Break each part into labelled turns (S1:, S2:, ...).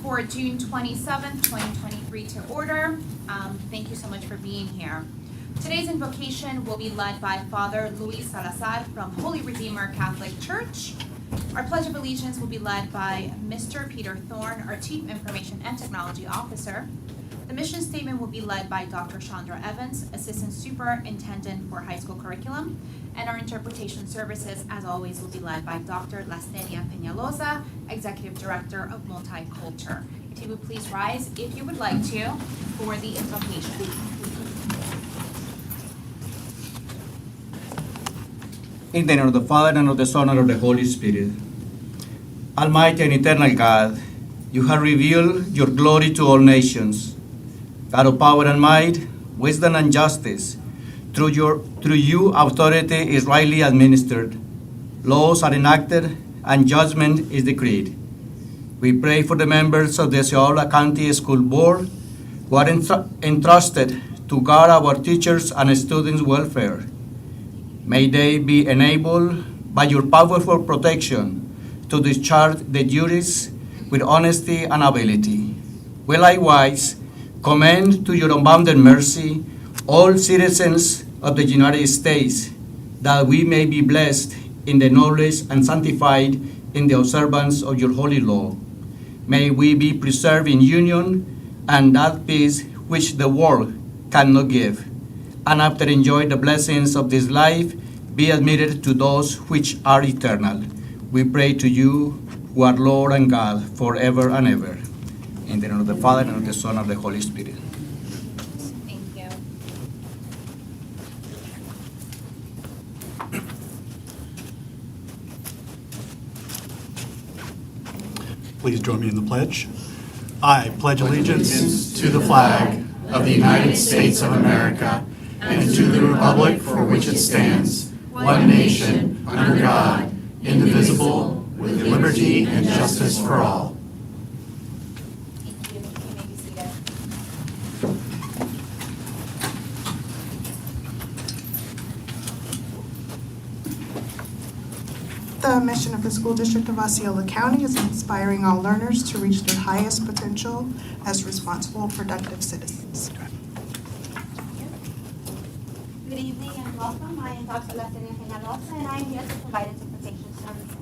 S1: for June 27th, 2023 to order. Thank you so much for being here. Today's invocation will be led by Father Luis Salazar from Holy Redeemer Catholic Church. Our Pledge of Allegiance will be led by Mr. Peter Thorne, our Chief Information and Technology Officer. The mission statement will be led by Dr. Chandra Evans, Assistant Superintendent for High School Curriculum. And our interpretation services, as always, will be led by Dr. Lastenia Peñalosa, Executive Director of Multiculture. If you would please rise, if you would like to, for the invocation.
S2: In the name of the Father, and of the Son, and of the Holy Spirit. Almighty and eternal God, you have revealed your glory to all nations. God of power and might, wisdom and justice, through you authority is rightly administered, laws are enacted, and judgment is decreed. We pray for the members of the Osceola County School Board who are entrusted to guard our teachers' and students' welfare. May they be enabled by your powerful protection to discharge the duties with honesty and ability. We likewise commend to your unbounded mercy all citizens of the United States, that we may be blessed in the knowledge and sanctified in the observance of your holy law. May we be preserved in union and that peace which the world cannot give, and after enjoying the blessings of this life, be admitted to those which are eternal. We pray to you, who are Lord and God, forever and ever. In the name of the Father, and of the Son, and of the Holy Spirit.
S1: Thank you.
S3: Please join me in the pledge. I pledge allegiance to the flag of the United States of America and to the republic for which it stands, one nation, under God, indivisible, with liberty and justice for all.
S1: Thank you. You may be seated.
S4: The mission of the School District of Osceola County is inspiring all learners to reach their highest potential as responsible, productive citizens.
S5: Good evening and welcome. I am Dr. Lastenia Peñalosa and I am here to provide interpretation services.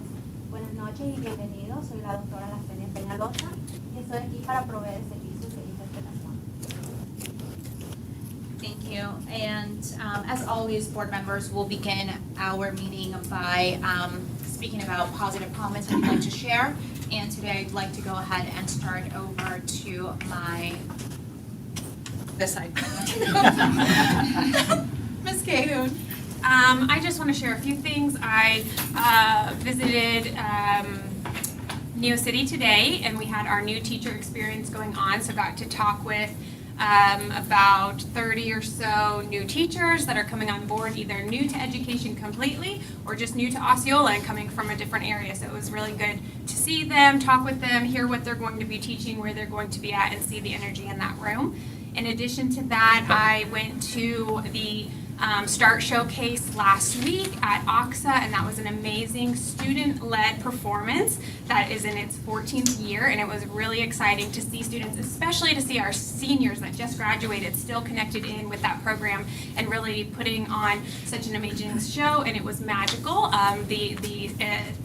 S5: Buenas noches y bienvenidos. Soy la doctora Lastenia Peñalosa y estoy aquí para proveer servicios de interpretación.
S1: Thank you. And as always, board members will begin our meeting by speaking about positive comments that you'd like to share. And today I'd like to go ahead and start over to this side. Ms. Cahoon.
S6: I just want to share a few things. I visited Neo City today, and we had our new teacher experience going on, so got to talk with about 30 or so new teachers that are coming on board, either new to education completely or just new to Osceola and coming from a different area. So it was really good to see them, talk with them, hear what they're going to be teaching, where they're going to be at, and see the energy in that room. In addition to that, I went to the START Showcase last week at OXA, and that was an amazing student-led performance that is in its 14th year, and it was really exciting to see students, especially to see our seniors that just graduated, still connected in with that program and really putting on such an amazing show, and it was magical. The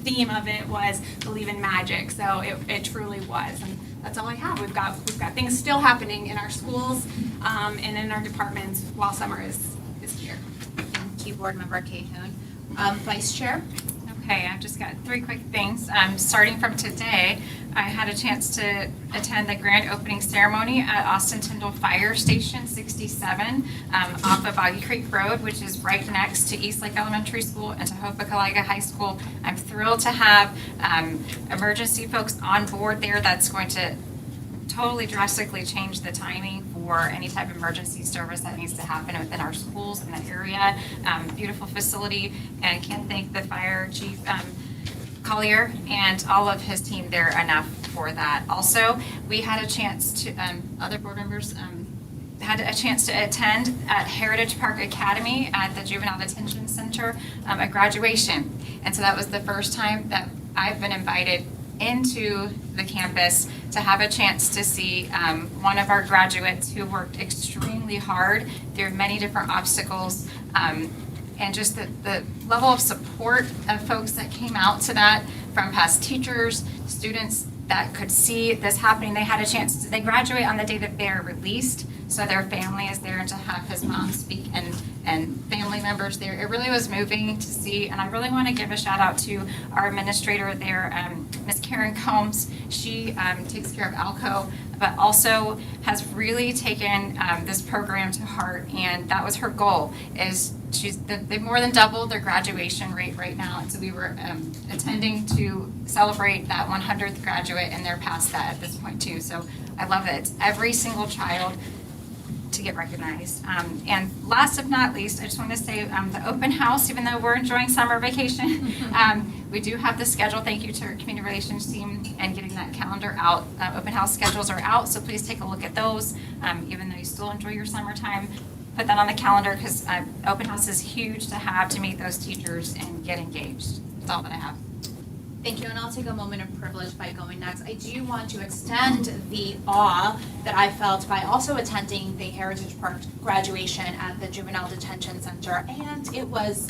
S6: theme of it was Believe in Magic, so it truly was. And that's all I have. We've got things still happening in our schools and in our departments while summer is here.
S1: Thank you, Board Member Cahoon. Vice Chair.
S7: Okay, I've just got three quick things. Starting from today, I had a chance to attend the grand opening ceremony at Austin Tyndall Fire Station 67 off of Boggy Creek Road, which is right next to Eastlake Elementary School and Tahopeka High School. I'm thrilled to have emergency folks on board there. That's going to totally drastically change the timing for any type of emergency service that needs to happen within our schools in that area. Beautiful facility, and can't thank the fire chief Collier and all of his team there enough for that. Also, we had a chance to, other board members had a chance to attend at Heritage Park Academy at the Juvenile Detention Center a graduation. And so that was the first time that I've been invited into the campus to have a chance to see one of our graduates who worked extremely hard through many different obstacles, and just the level of support of folks that came out to that, from past teachers, students that could see this happening. They had a chance they graduate on the day that they're released, so their family is there, and to have his mom speak and family members there. It really was moving to see, and I really want to give a shout out to our administrator there, Ms. Karen Combs. She takes care of ALCO, but also has really taken this program to heart, and that was her goal. They've more than doubled their graduation rate right now, and so we were attending to celebrate that 100th graduate, and they're past that at this point too. So I love it. It's every single child to get recognized. And last but not least, I just want to say the open house, even though we're enjoying summer vacation, we do have the schedule. Thank you to our community relations team and getting that calendar out. Open house schedules are out, so please take a look at those. Even though you still enjoy your summertime, put that on the calendar, because open house is huge to have to meet those teachers and get engaged. That's all that I have.
S1: Thank you, and I'll take a moment of privilege by going next. I do want to extend the awe that I felt by also attending the Heritage Park graduation at the Juvenile Detention Center, and it was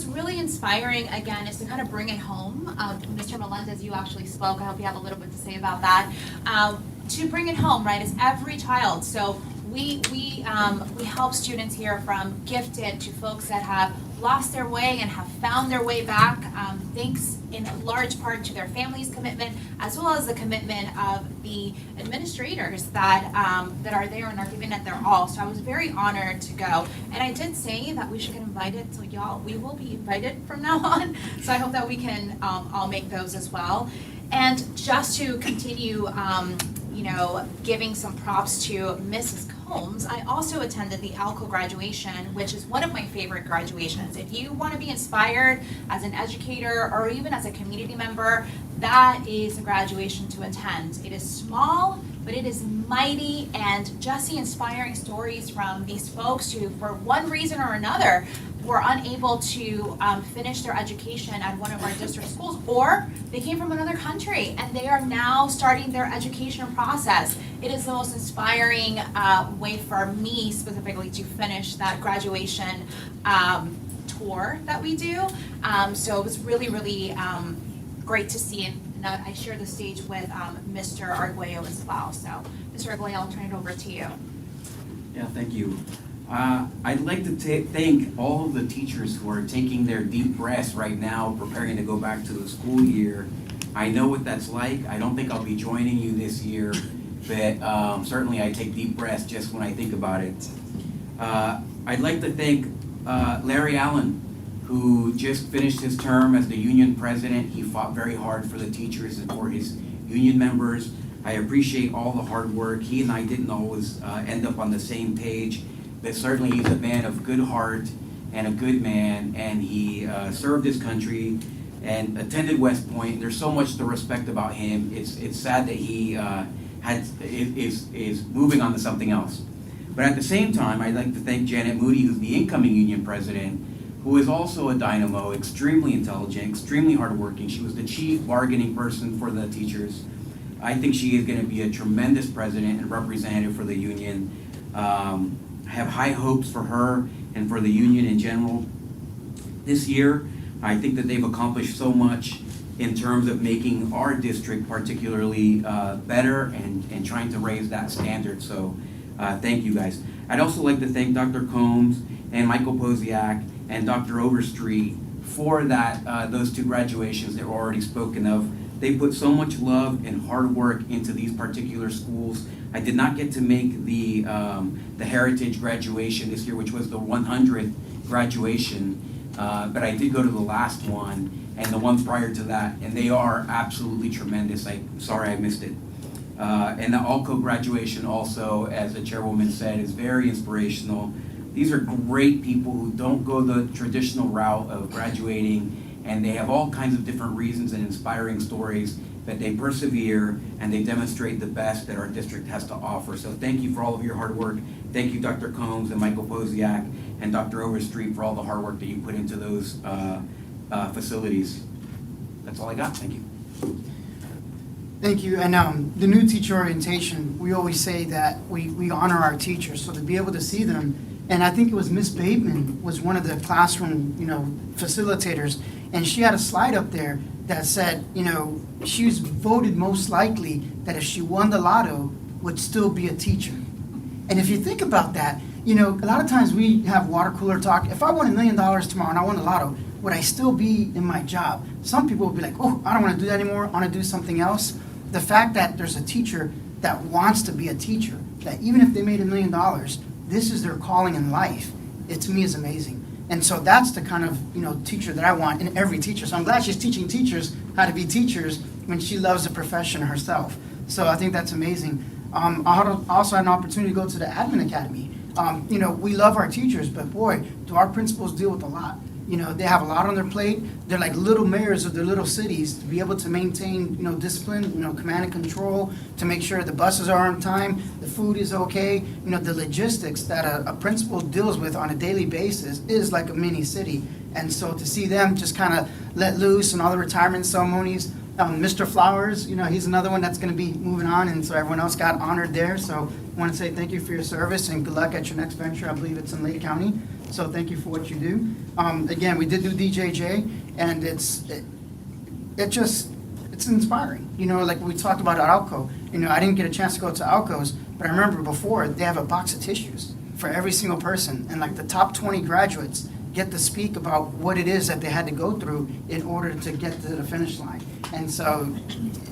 S1: really inspiring, again, is to kind of bring it home. Mr. Melendez, you actually spoke. I hope you have a little bit to say about that. To bring it home, right, is every child. So we help students here, from gifted to folks that have lost their way and have found their way back, thanks in large part to their family's commitment, as well as the commitment of the administrators that are there and are giving it their all. So I was very honored to go. And I did say that we should get invited, so y'all, we will be invited from now on. So I hope that we can all make those as well. And just to continue, giving some props to Mrs. Combs, I also attended the ALCO graduation, which is one of my favorite graduations. If you want to be inspired as an educator or even as a community member, that is a graduation to attend. It is small, but it is mighty, and just the inspiring stories from these folks who, for one reason or another, were unable to finish their education at one of our district schools, or they came from another country and they are now starting their education process. It is the most inspiring way for me specifically to finish that graduation tour that we do. So it was really, really great to see, and I share the stage with Mr. Arguello as well. So Mr. Arguello, I'll turn it over to you.
S8: Yeah, thank you. I'd like to thank all of the teachers who are taking their deep breaths right now, preparing to go back to the school year. I know what that's like. I don't think I'll be joining you this year, but certainly I take deep breaths just when I think about it. I'd like to thank Larry Allen, who just finished his term as the union president. He fought very hard for the teachers and for his union members. I appreciate all the hard work. He and I didn't always end up on the same page, but certainly he's a man of good heart and a good man, and he served his country and attended West Point. There's so much to respect about him. It's sad that he is moving on to something else. But at the same time, I'd like to thank Janet Moody, who's the incoming union president, who is also a dynamo, extremely intelligent, extremely hardworking. She was the chief bargaining person for the teachers. I think she is going to be a tremendous president and representative for the union. I have high hopes for her and for the union in general. This year, I think that they've accomplished so much in terms of making our district particularly better and trying to raise that standard. So thank you guys. I'd also like to thank Dr. Combs and Michael Posiak and Dr. Overstreet for those two graduations that were already spoken of. They put so much love and hard work into these particular schools. I did not get to make the Heritage graduation this year, which was the 100th graduation, but I did go to the last one and the one prior to that, and they are absolutely tremendous. Sorry I missed it. And the ALCO graduation also, as the chairwoman said, is very inspirational. These are great people who don't go the traditional route of graduating, and they have all kinds of different reasons and inspiring stories, but they persevere and they demonstrate the best that our district has to offer. So thank you for all of your hard work. Thank you, Dr. Combs and Michael Posiak and Dr. Overstreet, for all the hard work that you put into those facilities. That's all I got. Thank you.
S9: Thank you. And the new teacher orientation, we always say that we honor our teachers, so to be able to see them, and I think it was Miss Bateman was one of the classroom, facilitators, and she had a slide up there that said, she was voted most likely that if she won the lotto, would still be a teacher. And if you think about that, a lot of times we have water cooler talk. If I won $1 million tomorrow and I won the lotto, would I still be in my job? Some people would be like, oh, I don't want to do that anymore. I want to do something else. The fact that there's a teacher that wants to be a teacher, that even if they made $1 million, this is their calling in life, it to me is amazing. And so that's the kind of teacher that I want in every teacher. So I'm glad she's teaching teachers how to be teachers when she loves the profession herself. So I think that's amazing. I also had an opportunity to go to the admin academy. We love our teachers, but boy, do our principals deal with a lot. They have a lot on their plate. They're like little mayors of their little cities to be able to maintain, discipline, command and control, to make sure the buses are on time, the food is okay. The logistics that a principal deals with on a daily basis is like a mini city. And so to see them just kind of let loose and all the retirement ceremonies, Mr. Flowers, he's another one that's going to be moving on, and so everyone else got honored there. So I want to say thank you for your service and good luck at your next venture. I believe it's in Lake County. So thank you for what you do. Again, we did do DJJ, and it's inspiring. Like we talked about at Alco. I didn't get a chance to go to Alco's, but I remember before they have a box of tissues for every single person, and like the top 20 graduates get to speak about what it is that they had to go through in order to get to the finish line. And so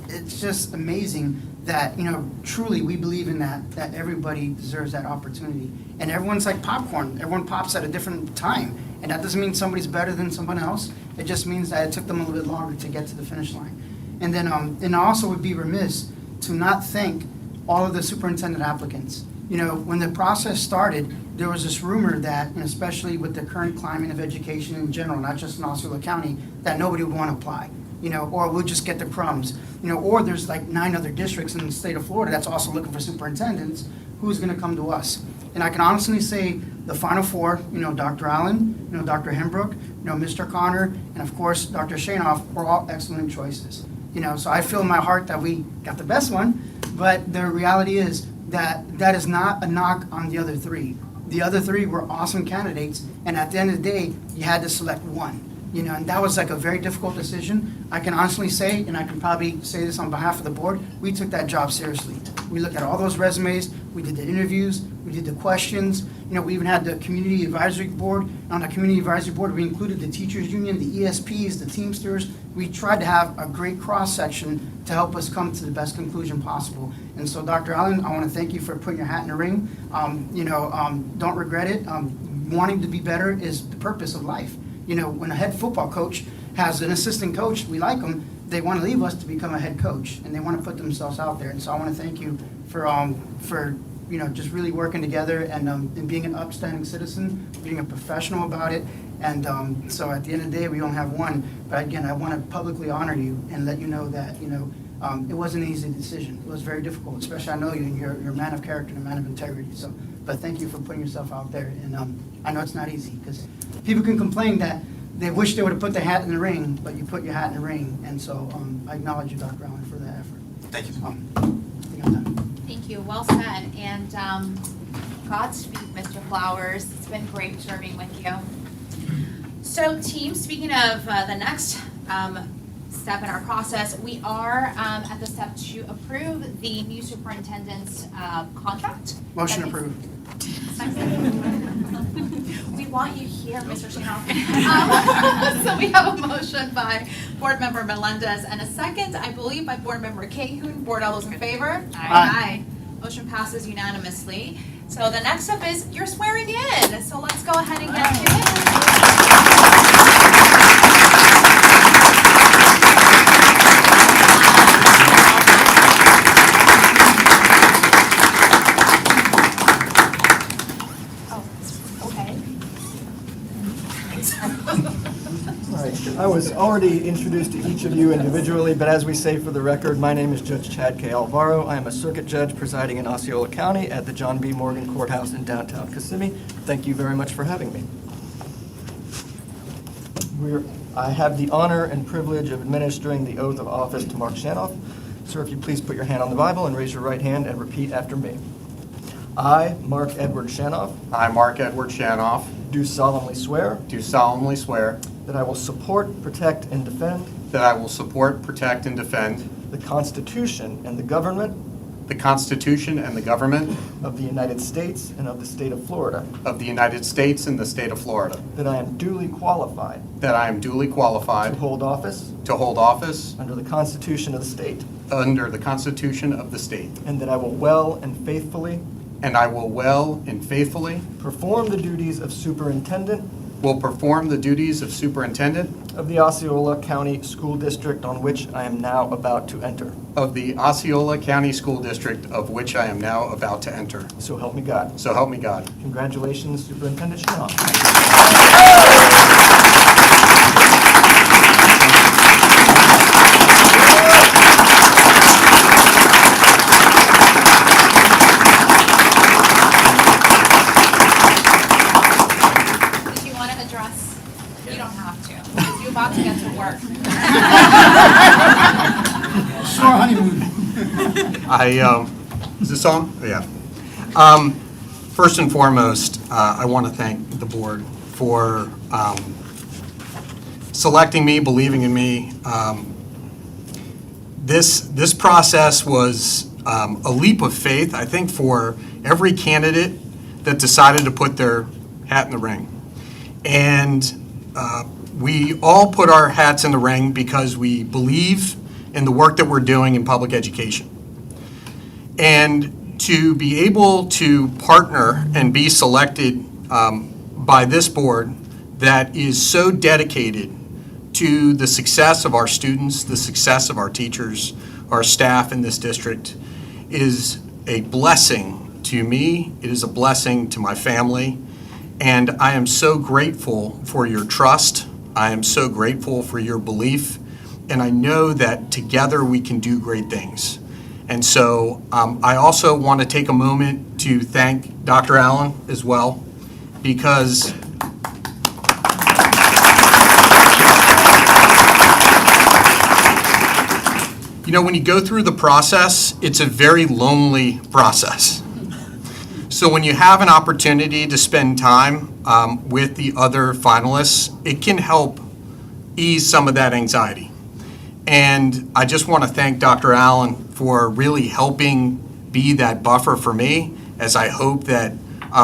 S9: it's just amazing that, truly we believe in that everybody deserves that opportunity. And everyone's like popcorn. Everyone pops at a different time. And that doesn't mean somebody's better than someone else. It just means that it took them a little bit longer to get to the finish line. And then, and I also would be remiss to not thank all of the superintendent applicants. When the process started, there was this rumor that, and especially with the current climate of education in general, not just in Osceola County, that nobody would want to apply, or we'll just get the crumbs, or there's like 9 other districts in the state of Florida that's also looking for superintendents. Who's going to come to us? And I can honestly say the final 4, Dr. Allen, Dr. Hembrook, Mr. Connor, and of course, Dr. Shanoff were all excellent choices. So I feel in my heart that we got the best one, but the reality is that is not a knock on the other 3. The other 3 were awesome candidates, and at the end of the day, you had to select one. And that was like a very difficult decision. I can honestly say, and I can probably say this on behalf of the board, we took that job seriously. We looked at all those resumes, we did the interviews, we did the questions, we even had the community advisory board. On the community advisory board, we included the teachers union, the ESPs, the Teamsters. We tried to have a great cross-section to help us come to the best conclusion possible. And so, Dr. Allen, I want to thank you for putting your hat in the ring. Don't regret it. Wanting to be better is the purpose of life. When a head football coach has an assistant coach, we like them, they want to leave us to become a head coach, and they want to put themselves out there. And so I want to thank you for just really working together and being an upstanding citizen, being a professional about it. And so at the end of the day, we only have one. But again, I want to publicly honor you and let you know that, it wasn't an easy decision. It was very difficult, especially I know you, and you're a man of character and a man of integrity. So, but thank you for putting yourself out there. And I know it's not easy because people can complain that they wish they would have put their hat in the ring, but you put your hat in the ring. And so I acknowledge you, Dr. Allen, for that effort.
S3: Thank you.
S9: I think I'm done.
S1: Thank you. Well said. And Godspeed, Mr. Flowers. It's been great serving with you. So, team, speaking of the next step in our process, we are at the step to approve the new superintendent's contract.
S9: Motion approved.
S1: We want you here, Mr. Shanoff. So we have a motion by Board Member Melendez and a second, I believe, by Board Member Cahoon. Board, all those in favor?
S9: Aye.
S1: Motion passes unanimously. So the next step is you're swearing in. So let's go ahead and get to it.
S10: I was already introduced to each of you individually, but as we say for the record, my name is Judge Chad K. Alvaro. I am a circuit judge presiding in Osceola County at the John B. Morgan Courthouse in downtown Kissimmee. Thank you very much for having me. I have the honor and privilege of administering the oath of office to Mark Shanoff. Sir, if you please put your hand on the Bible and raise your right hand and repeat after me. I, Mark Edward Shanoff,
S3: I, Mark Edward Shanoff,
S10: do solemnly swear
S3: do solemnly swear
S10: that I will support, protect, and defend
S3: that I will support, protect, and defend
S10: the Constitution and the government
S3: the Constitution and the government
S10: of the United States and of the state of Florida,
S3: of the United States and the state of Florida,
S10: that I am duly qualified
S3: that I am duly
S10: to
S3: qualified
S10: hold office
S3: to hold office
S10: under the Constitution of the state,
S3: under the Constitution of the state,
S10: and that I will well and faithfully
S3: and I will well and faithfully
S10: perform the duties of superintendent
S3: will perform the duties of superintendent
S10: of the Osceola County School District on which I am now about to enter.
S3: of the Osceola County School District of which I am now about to enter.
S10: So help me God.
S3: So help me God.
S10: Congratulations, Superintendent Shanoff.
S1: Did you want to address? You don't have to, because you're about to get to work.
S3: Short honeymoon. Is this on? Yeah. First and foremost, I want to thank the board for selecting me, believing in me. This process was a leap of faith, I think, for every candidate that decided to put their hat in the ring. And we all put our hats in the ring because we believe in the work that we're doing in public education. And to be able to partner and be selected by this board that is so dedicated to the success of our students, the success of our teachers, our staff in this district is a blessing to me. It is a blessing to my family. And I am so grateful for your trust. I am so grateful for your belief. And I know that together we can do great things. And so I also want to take a moment to thank Dr. Allen as well, because you know, when you go through the process, it's a very lonely process. So when you have an opportunity to spend time with the other finalists, it can help ease some of that anxiety. And I just want to thank Dr. Allen for really helping be that buffer for me, as I hope that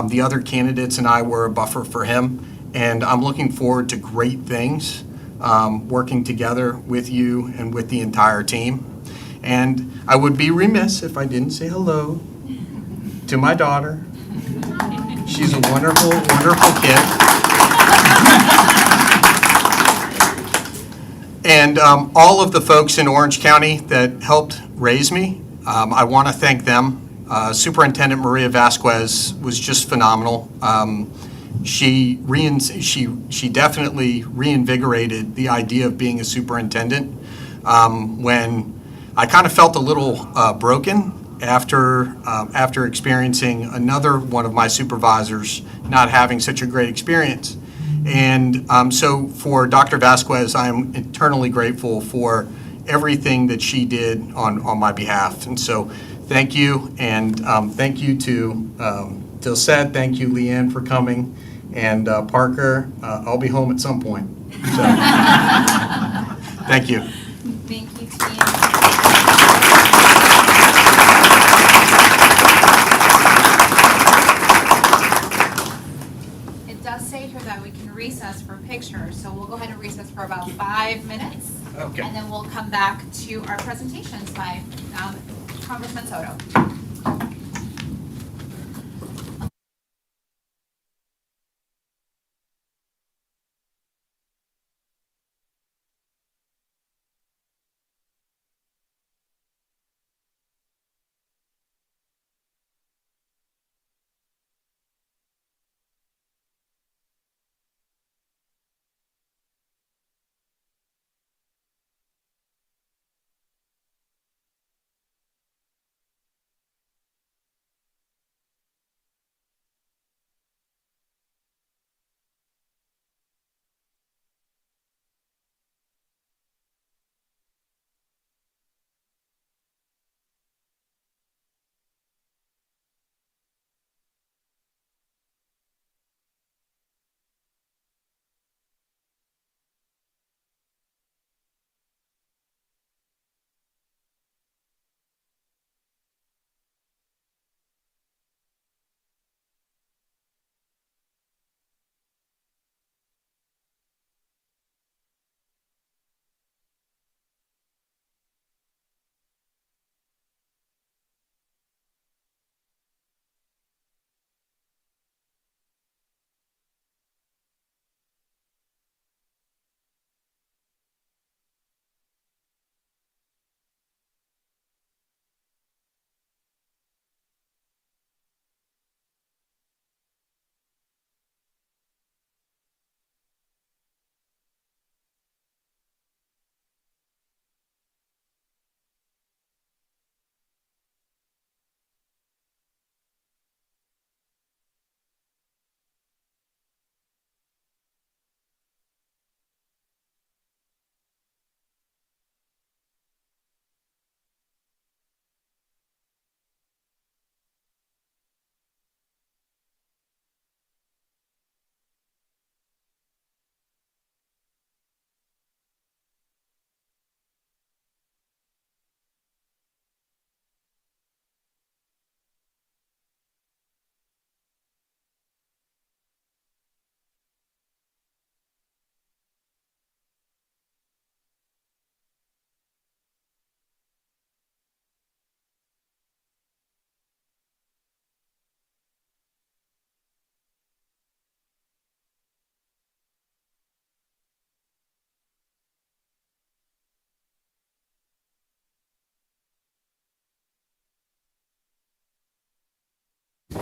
S3: the other candidates and I were a buffer for him. And I'm looking forward to great things working together with you and with the entire team. And I would be remiss if I didn't say hello to my daughter. She's a wonderful, wonderful kid. And all of the folks in Orange County that helped raise me, I want to thank them. Superintendent Maria Vasquez was just phenomenal. She definitely reinvigorated the idea of being a superintendent when I kind of felt a little broken after experiencing another one of my supervisors not having such a great experience. And so for Dr. Vasquez, I am eternally grateful for everything that she did on my behalf. And so thank you, and thank you to Seth, thank you, Leanne, for coming, and Parker, I'll be home at some point. So, thank you.
S1: Thank you, team. It does say here that we can recess for pictures, so we'll go ahead and recess for about 5 minutes.
S3: Okay.
S1: And then we'll come back to our presentations by Congressman Soto.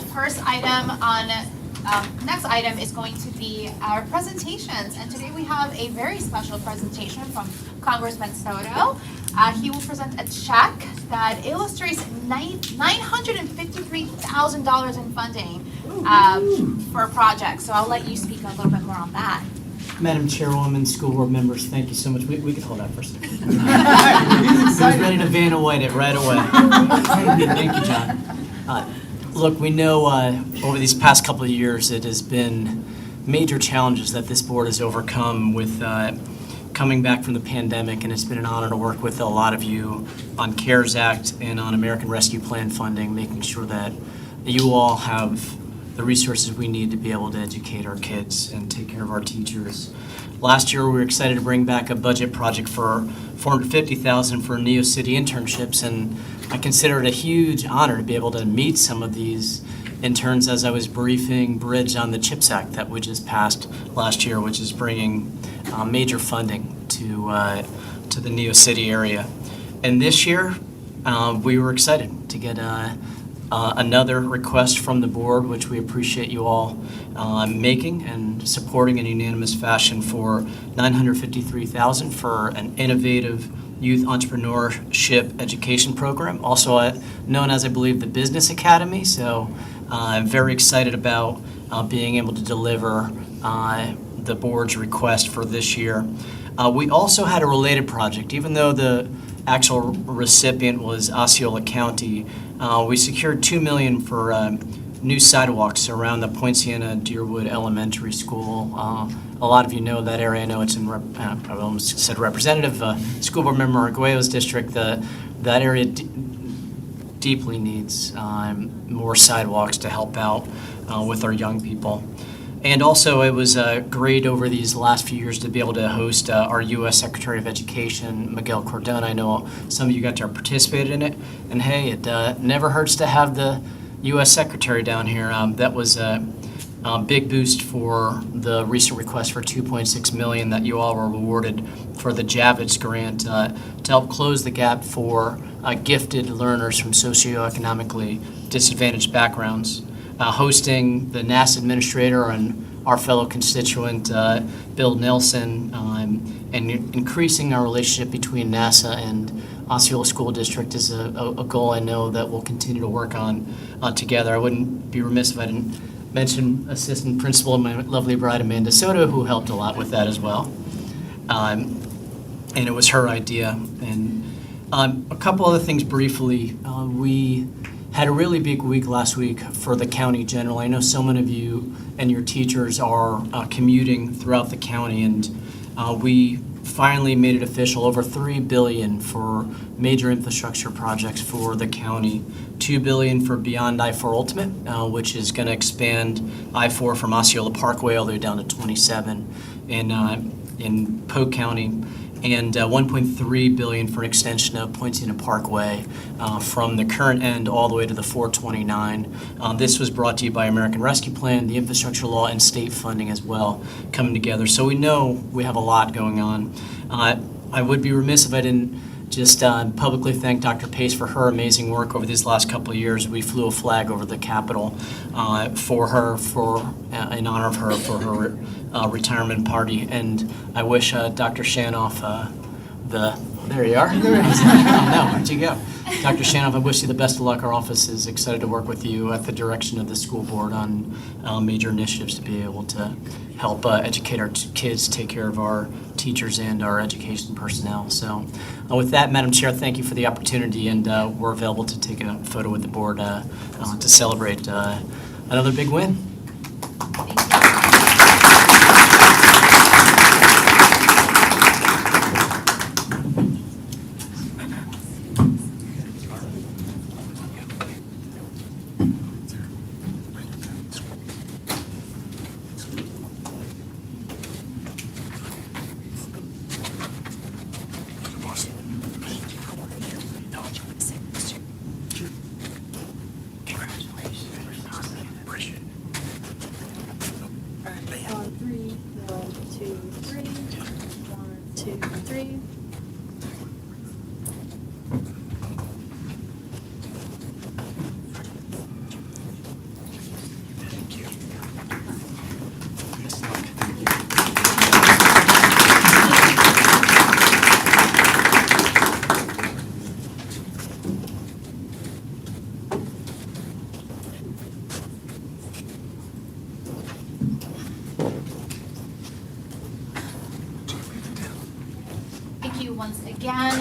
S1: First item on, next item is going to be our presentations. And today we have a very special presentation from Congressman Soto. He will present a check that illustrates $953,000 in funding for a project. So I'll let you speak a little bit more on that.
S11: Madam Chairwoman, school board members, thank you so much. We can hold that for a second. He was ready to Vanna White it right away. Thank you, John. Look, we know over these past couple of years it has been major challenges that this board has overcome with coming back from the pandemic, and it's been an honor to work with a lot of you on CARES Act and on American Rescue Plan funding, making sure that you all have the resources we need to be able to educate our kids and take care of our teachers. Last year, we were excited to bring back a budget project for $450,000 for Neo City internships, and I consider it a huge honor to be able to meet some of these interns as I was briefing Bridge on the CHIPS Act that we just passed last year, which is bringing major funding to the Neo City area. And this year, we were excited to get another request from the board, which we appreciate you all making and supporting in unanimous fashion, for $953,000 for an innovative youth entrepreneurship education program, also known as, I believe, the Business Academy. So I'm very excited about being able to deliver the board's request for this year. We also had a related project, even though the actual recipient was Osceola County. We secured $2 million for new sidewalks around the Point Siena Deerwood Elementary School. A lot of you know that area. I know it's in, I almost said representative, school board member Arguello's district. That area deeply needs more sidewalks to help out with our young people. And also, it was great over these last few years to be able to host our U.S. Secretary of Education, Miguel Cardona. I know some of you got to participate in it. And hey, it never hurts to have the U.S. Secretary down here. That was a big boost for the recent request for $2.6 million that you all were awarded for the Javits grant to help close the gap for gifted learners from socioeconomically disadvantaged backgrounds. Hosting the NASA administrator and our fellow constituent, Bill Nelson, and increasing our relationship between NASA and Osceola School District is a goal I know that we'll continue to work on together. I wouldn't be remiss if I didn't mention Assistant Principal, my lovely bride Amanda Soto, who helped a lot with that as well. And it was her idea. And a couple other things briefly. We had a really big week last week for the county general. I know so many of you and your teachers are commuting throughout the county, and we finally made it official, over $3 billion for major infrastructure projects for the county. $2 billion for Beyond I-4 Ultimate, which is going to expand I-4 from Osceola Parkway all the way down to 27 in Polk County, and $1.3 billion for an extension of Point Siena Parkway from the current end all the way to the 429. This was brought to you by American Rescue Plan, the infrastructure law, and state funding as well coming together. So we know we have a lot going on. I would be remiss if I didn't just publicly thank Dr. Pace for her amazing work over these last couple of years. We flew a flag over the Capitol for her, in honor of her, for her retirement party. And I wish Dr. Shanoff, there you are. No, where'd you go? Dr. Shanoff, I wish you the best of luck. Our office is excited to work with you at the direction of the school board on major initiatives to be able to help educate our kids, take care of our teachers and our education personnel. So with that, Madam Chair, thank you for the opportunity, and we're available to take a photo with the board to celebrate another big win.
S1: again.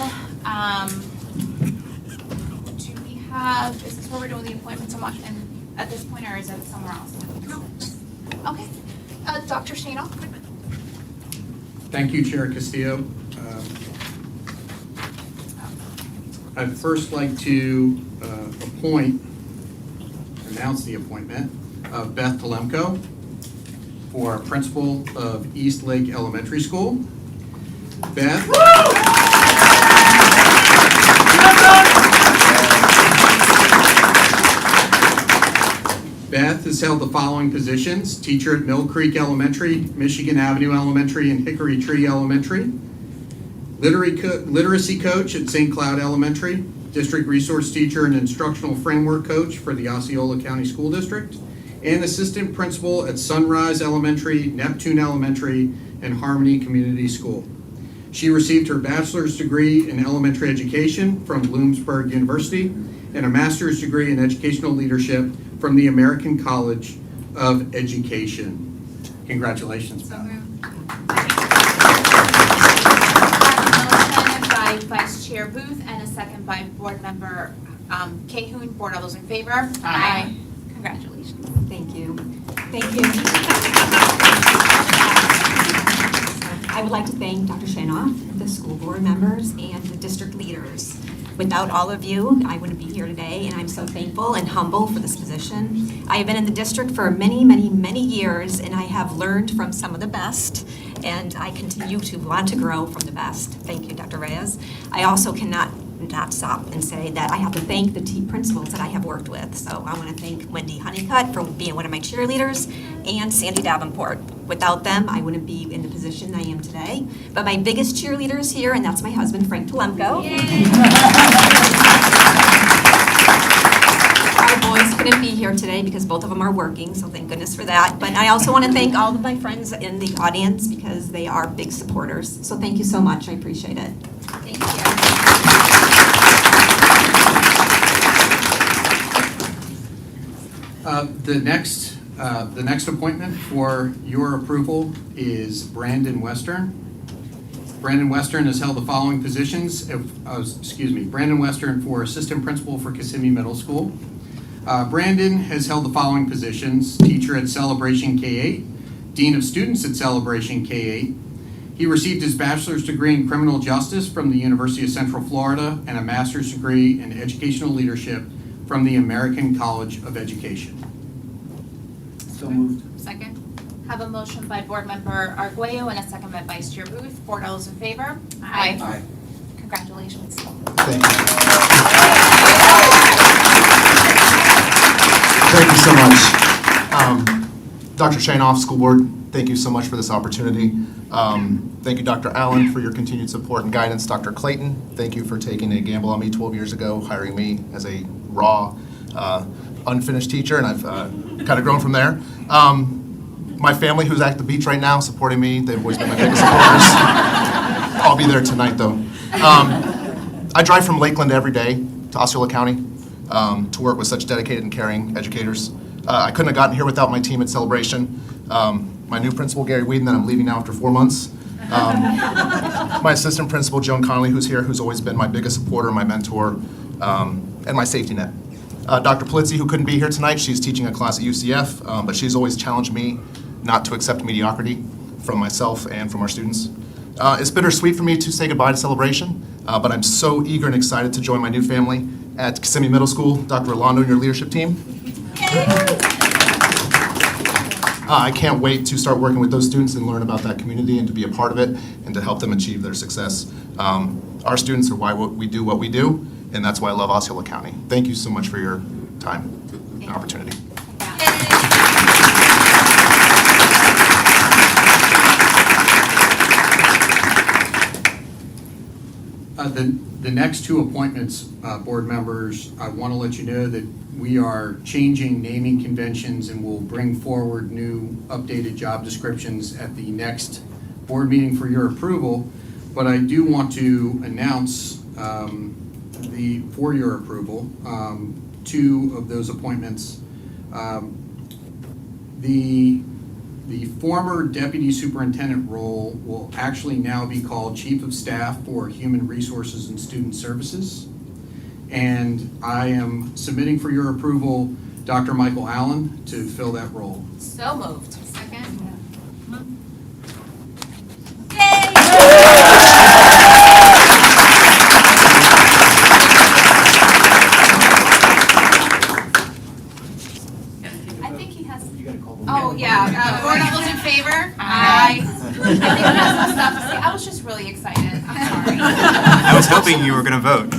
S1: Do we have, is this where we're doing the appointments at this point, or is it somewhere else? No. Okay. Dr. Shano?
S3: Thank you, Chair Castillo. I'd first like to announce the appointment of Beth Telemko for principal of East Lake Elementary School. Beth. Beth has held the following positions: teacher at Mill Creek Elementary, Michigan Avenue Elementary, and Hickory Tree Elementary, literacy coach at St. Cloud Elementary, district resource teacher and instructional framework coach for the Osceola County School District, and assistant principal at Sunrise Elementary, Neptune Elementary, and Harmony Community School. She received her bachelor's degree in elementary education from Bloomsburg University and a master's degree in educational leadership from the American College of Education. Congratulations, Beth.
S1: By Vice Chair Booth and a second by Board Member Cahoon. Board, all those in favor? Aye. Congratulations.
S12: Thank you. Thank you. I would like to thank Dr. Shanoff, the school board members, and the district leaders. Without all of you, I wouldn't be here today, and I'm so thankful and humble for this position. I have been in the district for many, many, many years, and I have learned from some of the best, and I continue to want to grow from the best. Thank you, Dr. Reyes. I also cannot not stop and say that I have to thank the principals that I have worked with. So I want to thank Wendy Honeycutt for being one of my cheerleaders and Sandy Davenport. Without them, I wouldn't be in the position I am today. But my biggest cheerleaders here, and that's my husband, Frank Telemko. Our boys couldn't be here today because both of them are working, so thank goodness for that. But I also want to thank all of my friends in the audience because they are big supporters. So thank you so much. I appreciate it.
S1: Thank you.
S3: The next appointment for your approval is Brandon Western. Brandon Western has held the following positions. Brandon Western for assistant principal for Kissimmee Middle School. Brandon has held the following positions: teacher at Celebration K-8, dean of students at Celebration K-8. He received his bachelor's degree in criminal justice from the University of Central Florida and a master's degree in educational leadership from the American College of Education.
S8: So moved.
S1: Second. Have a motion by Board Member Arguello and a second by Vice Chair Booth. Board, all those in favor?
S12: Aye.
S8: Aye.
S1: Congratulations.
S13: Thank you. Thank you so much. Dr. Shanoff, School Board, thank you so much for this opportunity. Thank you, Dr. Allen, for your continued support and guidance. Dr. Clayton, thank you for taking a gamble on me 12 years ago, hiring me as a raw, unfinished teacher, and I've kind of grown from there. My family, who's at the beach right now, supporting me, they've always been my biggest supporters. I'll be there tonight, though. I drive from Lakeland every day to Osceola County to work with such dedicated and caring educators. I couldn't have gotten here without my team at Celebration. My new principal, Gary Whedon, that I'm leaving now after 4 months. My assistant principal, Joan Connolly, who's here, who's always been my biggest supporter, my mentor, and my safety net. Dr. Polizzi, who couldn't be here tonight, she's teaching a class at UCF, but she's always challenged me not to accept mediocrity from myself and from our students. It's bittersweet for me to say goodbye to Celebration, but I'm so eager and excited to join my new family at Kissimmee Middle School. Dr. Rolando and your leadership team. I can't wait to start working with those students and learn about that community and to be a part of it and to help them achieve their success. Our students are why we do what we do, and that's why I love Osceola County. Thank you so much for your time and opportunity.
S3: The next two appointments, board members, I want to let you know that we are changing naming conventions and will bring forward new updated job descriptions at the next board meeting for your approval. But I do want to announce for your approval, two of those appointments. The The former deputy superintendent role will actually now be called Chief of Staff for Human Resources and Student Services. And I am submitting for your approval Dr. Michael Allen to fill that role.
S1: So moved. Second. I think he has. Oh, yeah. Board, all those in favor? Aye. I think he has some stuff to say. I was just really excited. I'm sorry.
S14: I was hoping you were going to vote.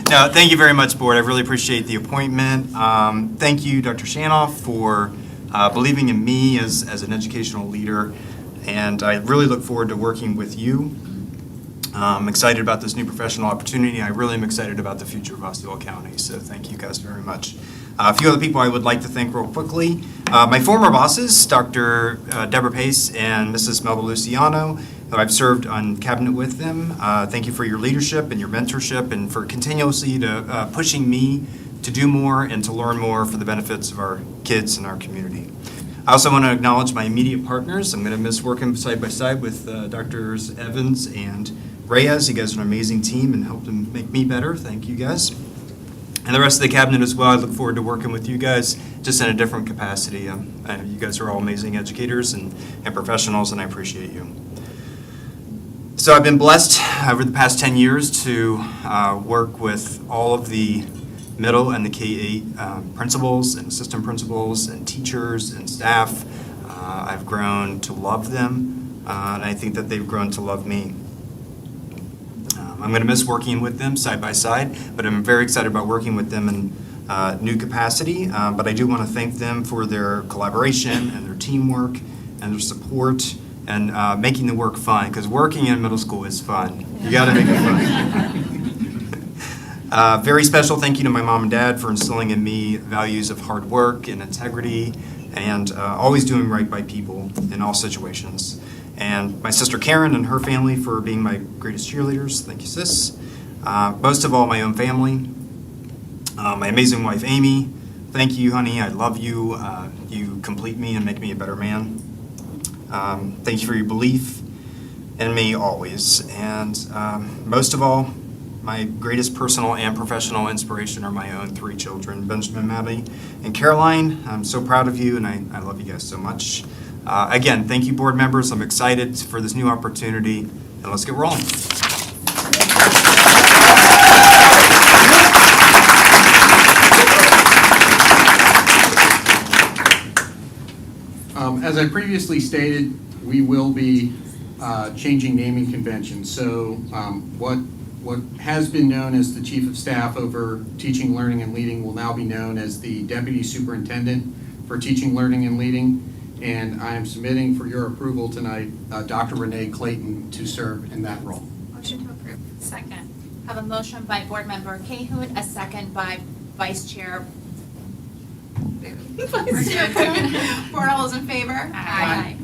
S14: No, thank you very much, Board. I really appreciate the appointment. Thank you, Dr. Shanoff, for believing in me as an educational leader, and I really look forward to working with you. I'm excited about this new professional opportunity. I really am excited about the future of Osceola County, so thank you guys very much. A few other people I would like to thank real quickly. My former bosses, Dr. Deborah Pace and Mrs. Melba Luciano, who I've served on cabinet with them. Thank you for your leadership and your mentorship and for continuously pushing me to do more and to learn more for the benefits of our kids and our community. I also want to acknowledge my immediate partners. I'm going to miss working side by side with Drs. Evans and Reyes. You guys are an amazing team and helped them make me better. Thank you guys. And the rest of the cabinet as well. I look forward to working with you guys just in a different capacity. You guys are all amazing educators and professionals, and I appreciate you. So I've been blessed over the past 10 years to work with all of the middle and the K-8 principals and assistant principals and teachers and staff. I've grown to love them, and I think that they've grown to love me. I'm going to miss working with them side by side, but I'm very excited about working with them in new capacity. But I do want to thank them for their collaboration and their teamwork and their support and making the work fun, because working in middle school is fun. You got to make it fun. Very special thank you to my mom and dad for instilling in me values of hard work and integrity and always doing right by people in all situations. And my sister Karen and her family for being my greatest cheerleaders. Thank you, sis. Most of all, my own family. My amazing wife, Amy. Thank you, honey. I love you. You complete me and make me a better man. Thank you for your belief in me always. And most of all, my greatest personal and professional inspiration are my own 3 children, Benjamin, Maddie, and Caroline. I'm so proud of you, and I love you guys so much. Again, thank you, board members. I'm excited for this new opportunity, and let's get rolling.
S3: As I previously stated, we will be changing naming conventions. So what has been known as the Chief of Staff over Teaching, Learning, and Leading will now be known as the Deputy Superintendent for Teaching, Learning, and Leading. And I am submitting for your approval tonight Dr. Renee Clayton to serve in that role.
S1: Motion to approve.
S7: Second.
S1: Have a motion by Board Member Cahoon, a second by Vice Chair. Vice Chair Boone. Board, all those in favor?
S7: Aye.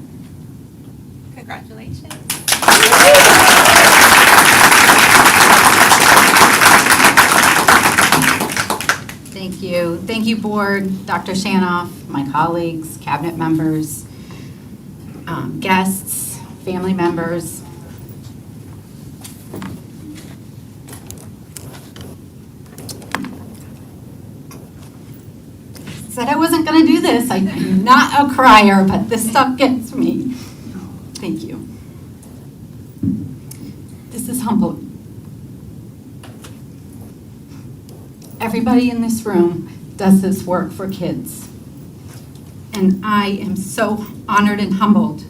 S1: Congratulations.
S15: Thank you. Thank you, Board, Dr. Shanoff, my colleagues, cabinet members, guests, family members. Said I wasn't going to do this. I'm not a crier, but this stuff gets me. Thank you. This is humbling. Everybody in this room does this work for kids. And I am so honored and humbled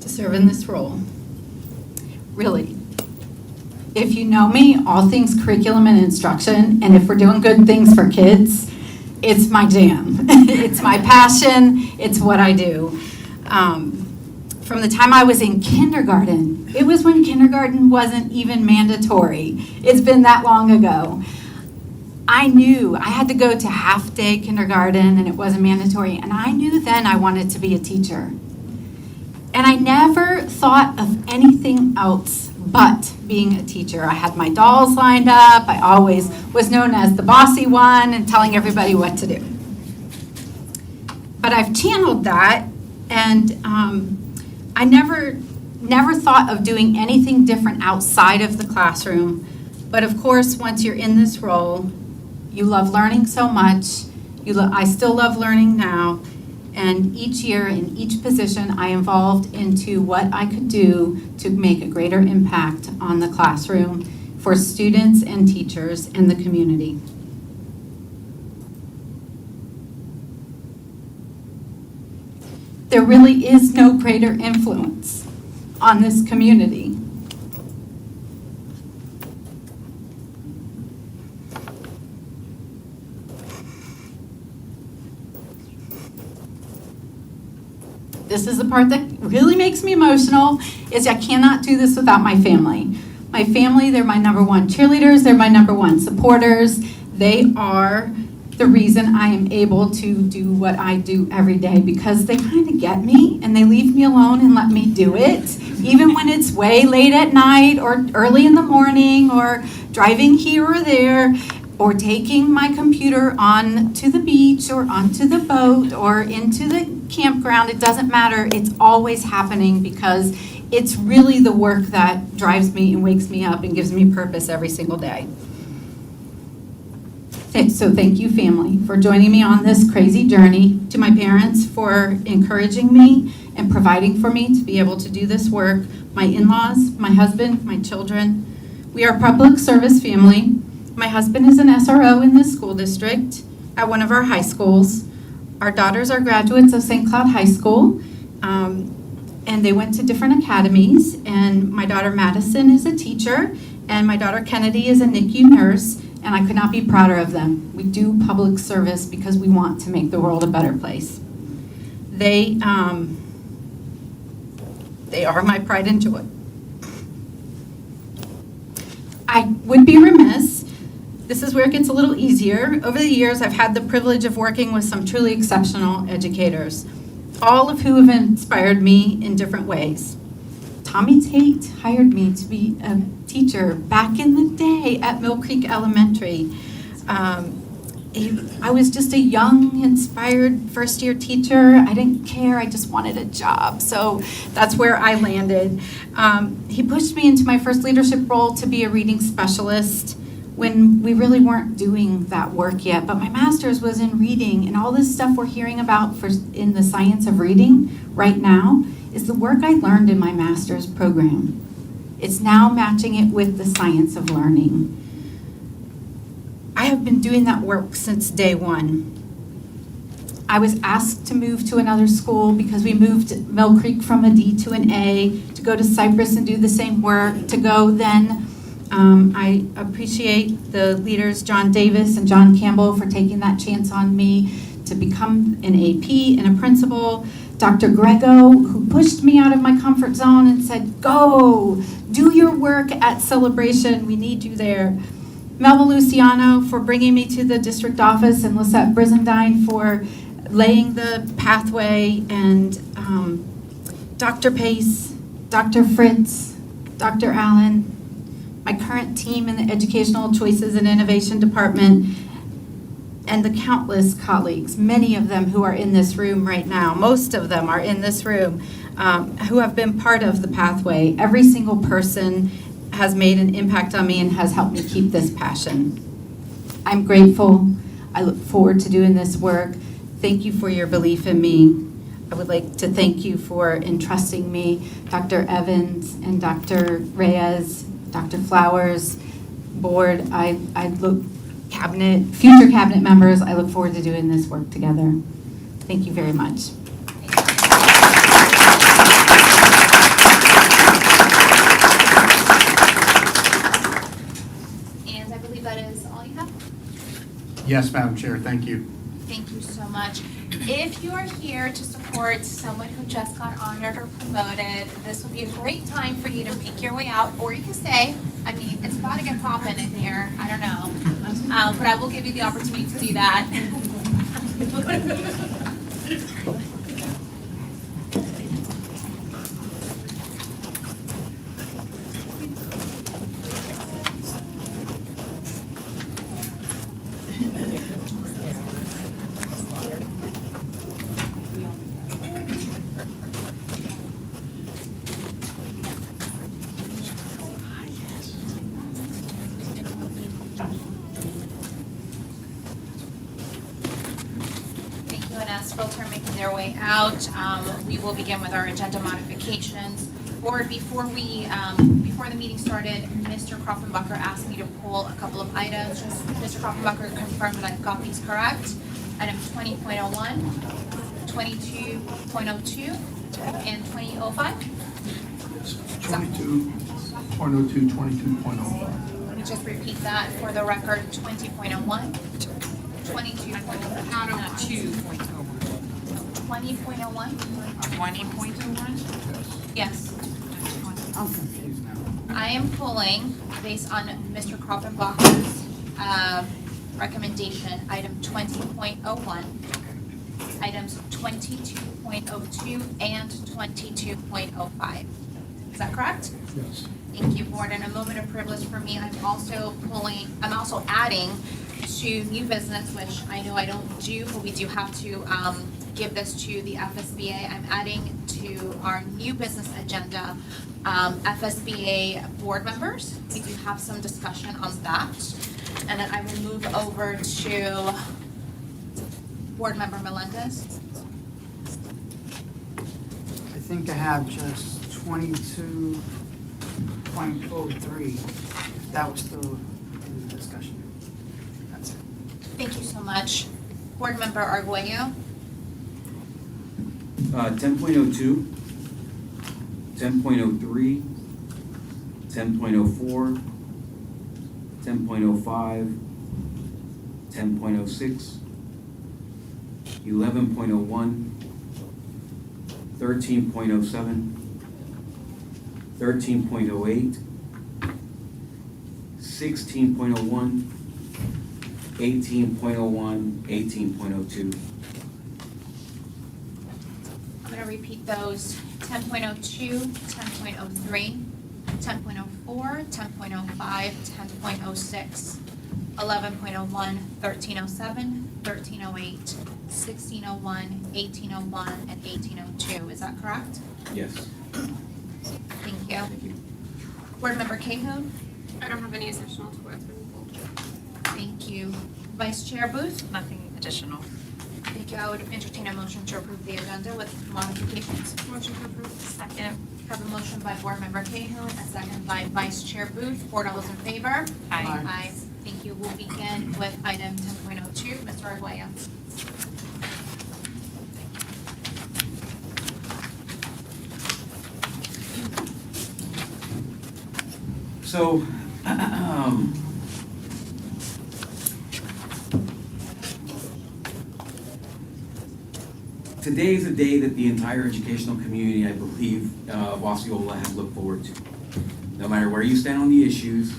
S15: to serve in this role. Really. If you know me, all things curriculum and instruction, and if we're doing good things for kids, it's my jam. It's my passion. It's what I do. From the time I was in kindergarten, it was when kindergarten wasn't even mandatory. It's been that long ago. I knew I had to go to half-day kindergarten and it wasn't mandatory, and I knew then I wanted to be a teacher. And I never thought of anything else but being a teacher. I had my dolls lined up. I always was known as the bossy one and telling everybody what to do. But I've channeled that, and I never thought of doing anything different outside of the classroom. But of course, once you're in this role, you love learning so much. I still love learning now. And each year in each position, I evolved into what I could do to make a greater impact on the classroom for students and teachers and the community. There really is no greater influence on this community. This is the part that really makes me emotional, is I cannot do this without my family. My family, they're my number one cheerleaders, they're my number one supporters. They are the reason I am able to do what I do every day, because they kind of get me and they leave me alone and let me do it, even when it's way late at night or early in the morning or driving here or there, or taking my computer on to the beach or onto the boat or into the campground. It doesn't matter. It's always happening because it's really the work that drives me and wakes me up and gives me purpose every single day. So thank you, family, for joining me on this crazy journey. To my parents for encouraging me and providing for me to be able to do this work. My in-laws, my husband, my children. We are a public service family. My husband is an SRO in this school district at one of our high schools. Our daughters are graduates of St. Cloud High School, and they went to different academies. And my daughter Madison is a teacher, and my daughter Kennedy is a NICU nurse, and I could not be prouder of them. We do public service because we want to make the world a better place. They are my pride and joy. I would be remiss. This is where it gets a little easier. Over the years, I've had the privilege of working with some truly exceptional educators, all of who have inspired me in different ways. Tommy Tate hired me to be a teacher back in the day at Mill Creek Elementary. I was just a young, inspired first-year teacher. I didn't care. I just wanted a job. So that's where I landed. He pushed me into my first leadership role to be a reading specialist when we really weren't doing that work yet. But my master's was in reading, and all this stuff we're hearing about in the science of reading right now is the work I learned in my master's program. It's now matching it with the science of learning. I have been doing that work since day one. I was asked to move to another school because we moved Mill Creek from a D to an A, to go to Cypress and do the same work, to go then. I appreciate the leaders, John Davis and John Campbell, for taking that chance on me to become an AP and a principal. Dr. Grego, who pushed me out of my comfort zone and said, go, do your work at Celebration, we need you there. Melba Luciano for bringing me to the district office, and Lisette Brizendine for laying the pathway, and Dr. Pace, Dr. Fritz, Dr. Allen, my current team in the Educational Choices and Innovation Department, and the countless colleagues, many of them who are in this room right now, most of them are in this room, who have been part of the pathway. Every single person has made an impact on me and has helped me keep this passion. I'm grateful. I look forward to doing this work. Thank you for your belief in me. I would like to thank you for entrusting me, Dr. Evans and Dr. Reyes, Dr. Flowers, board. Future cabinet members, I look forward to doing this work together. Thank you very much.
S1: And I believe that is all you have.
S3: Yes, Madam Chair, thank you.
S1: Thank you so much. If you are here to support someone who just got honored or promoted, this would be a great time for you to make your way out, or you can stay. I mean, it's about to get popping in here. I don't know. But I will give you the opportunity to do that. way out. We will begin with our agenda modifications. Board, before the meeting started, Mr. Kroffenbacher asked me to pull a couple of items. Just Mr. Kroffenbacher confirmed that I've got these correct. Item 20.01, 22.02, and 20.05.
S3: 22.02, 22.05.
S1: Let me just repeat that for the record. 20.01, 22.02, 20.01.
S7: 20.01?
S1: Yes.
S9: I'm confused now.
S1: I am pulling, based on Mr. Kroffenbacher's recommendation, item 20.01, items 22.02, and 22.05. Is that correct?
S3: Yes.
S1: Thank you, Board. And a moment of privilege for me, I'm also adding to new business, which I know I don't do, but we do have to give this to the FSBA. I'm adding to our new business agenda FSBA board members. We do have some discussion on that. And then I will move over to Board Member Melendez.
S9: I think I have just 22.03. That was still in the discussion. That's it.
S1: Thank you so much. Board Member Arguello.
S8: 10.02, 10.03, 10.04, 10.05, 10.06, 11.01, 13.07, 13.08, 16.01, 18.01, 18.02.
S1: I'm going to repeat those. 10.02, 10.03, 10.04, 10.05, 10.06, 11.01, 13.07, 13.08, 16.01, 18.01, and 18.02. Is that correct?
S8: Yes.
S1: Thank you.
S8: Thank you.
S1: Board Member Cahoon.
S6: I don't have any additional to what's been pulled.
S1: Thank you. Vice Chair Booth.
S7: Nothing additional.
S1: Thank you. I would entertain a motion to approve the agenda with modifications.
S6: Motion to approve.
S7: Second.
S1: Have a motion by Board Member Cahoon, a second by Vice Chair Booth. Board, all those in favor?
S7: Aye.
S1: Aye. Thank you. We'll begin with item 10.02. Mr. Arguello.
S8: So, today is a day that the entire educational community, I believe, of Osceola has looked forward to. No matter where you stand on the issues,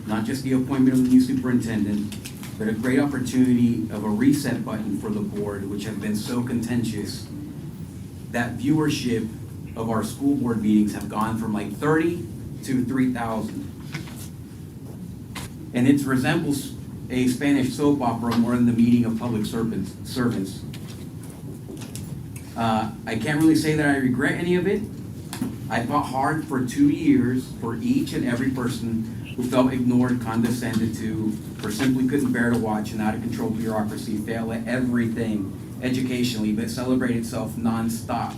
S8: not just the appointment of the new superintendent, but a great opportunity of a reset button for the board, which has been so contentious. That viewership of our school board meetings have gone from like 30 to 3,000. And it resembles a Spanish soap opera more than the meeting of public servants. I can't really say that I regret any of it. I fought hard for 2 years for each and every person who felt ignored, condescended to, or simply couldn't bear to watch an out-of-control bureaucracy fail at everything educationally, but celebrate itself nonstop,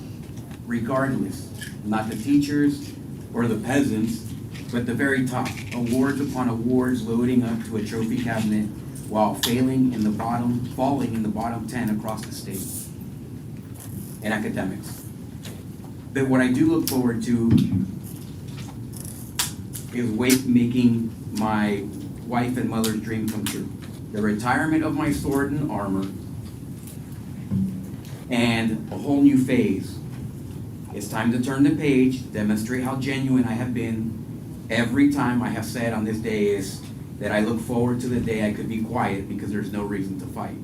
S8: regardless. Not the teachers or the peasants, but the very top. Awards upon awards loading up to a trophy cabinet while falling in the bottom 10 across the state in academics. But what I do look forward to is making my wife and mother's dream come true. The retirement of my sword and armor and a whole new phase. It's time to turn the page, demonstrate how genuine I have been. Every time I have said on this day is that I look forward to the day I could be quiet because there's no reason to fight.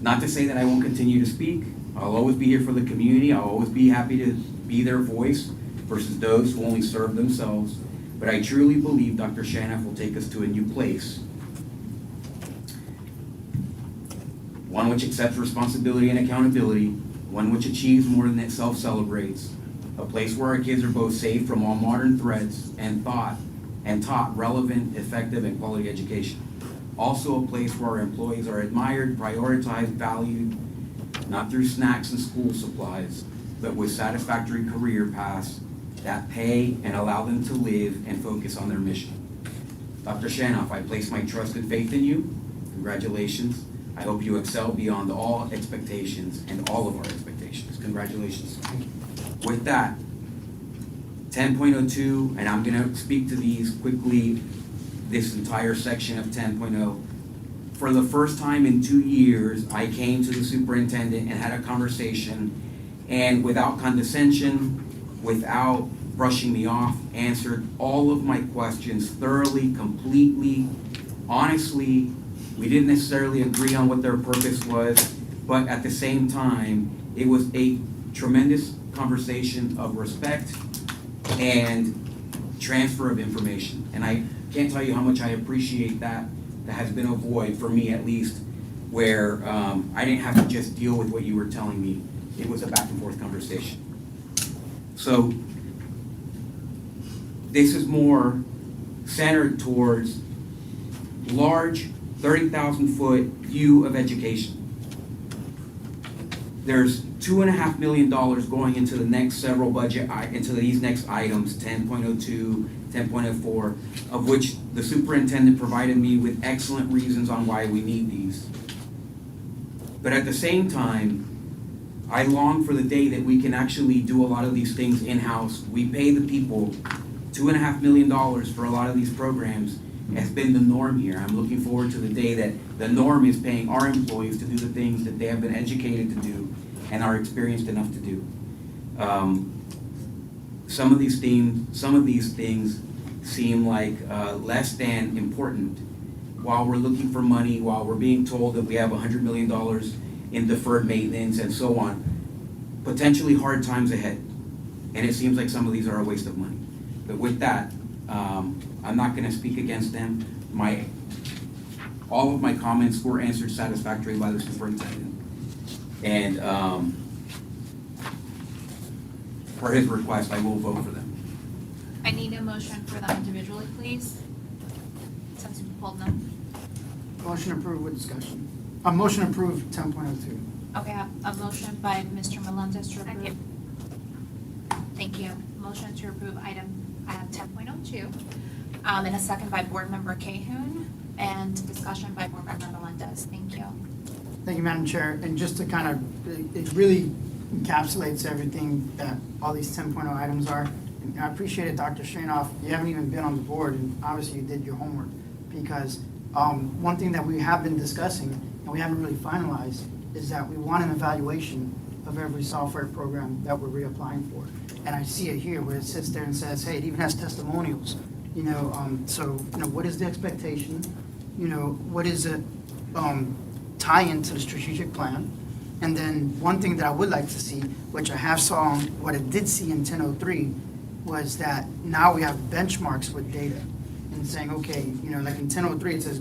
S8: Not to say that I won't continue to speak. I'll always be here for the community. I'll always be happy to be their voice versus those who only serve themselves. But I truly believe Dr. Shanoff will take us to a new place. One which accepts responsibility and accountability. One which achieves more than it self-celebrates. A place where our kids are both safe from all modern threats and taught relevant, effective, and quality education. Also a place where our employees are admired, prioritized, valued, not through snacks and school supplies, but with satisfactory career paths that pay and allow them to live and focus on their mission. Dr. Shanoff, I place my trust and faith in you. Congratulations. I hope you excel beyond all expectations and all of our expectations. Congratulations. With that, 10.02, and I'm going to speak to these quickly, this entire section of 10.0. For the first time in 2 years, I came to the superintendent and had a conversation, and without condescension, without brushing me off, answered all of my questions thoroughly, completely, honestly. We didn't necessarily agree on what their purpose was, but at the same time, it was a tremendous conversation of respect and transfer of information. And I can't tell you how much I appreciate that. That has been a void, for me at least, where I didn't have to just deal with what you were telling me. It was a back and forth conversation. So this is more centered towards large 30,000-foot view of education. There's $2.5 million going into the next several into these next items, 10.02, 10.04, of which the superintendent provided me with excellent reasons on why we need these. But at the same time, I long for the day that we can actually do a lot of these things in-house. We pay the people $2.5 million for a lot of these programs. Has been the norm here. I'm looking forward to the day that the norm is paying our employees to do the things that they have been educated to do and are experienced enough to do. Some of these things seem like less than important. While we're looking for money, while we're being told that we have $100 million in deferred maintenance and so on, potentially hard times ahead. And it seems like some of these are a waste of money. But with that, I'm not going to speak against them. All of my comments were answered satisfactorily by the superintendent. And for his request, I will vote for them.
S1: I need a motion for them individually, please, since we pulled them.
S9: Motion approved with discussion. A motion approved 10.02.
S1: Okay, I have a motion by Mr. Melendez to approve. Thank you. Motion to approve item 10.02. And a second by Board Member Cahoon, and discussion by Board Member Melendez. Thank you.
S9: Thank you, Madam Chair. And just to kind of, it really encapsulates everything that all these 10.0 items are. And I appreciate it, Dr. Shanoff. You haven't even been on the board, and obviously you did your homework, because one thing that we have been discussing, and we haven't really finalized, is that we want an evaluation of every software program that we're reapplying for. And I see it here where it sits there and says, hey, it even has testimonials. What is the expectation? What is it tie into the strategic plan? And then one thing that I would like to see, which I have saw, what I did see in 10.03, was that now we have benchmarks with data and saying, okay, like in 10.03, it says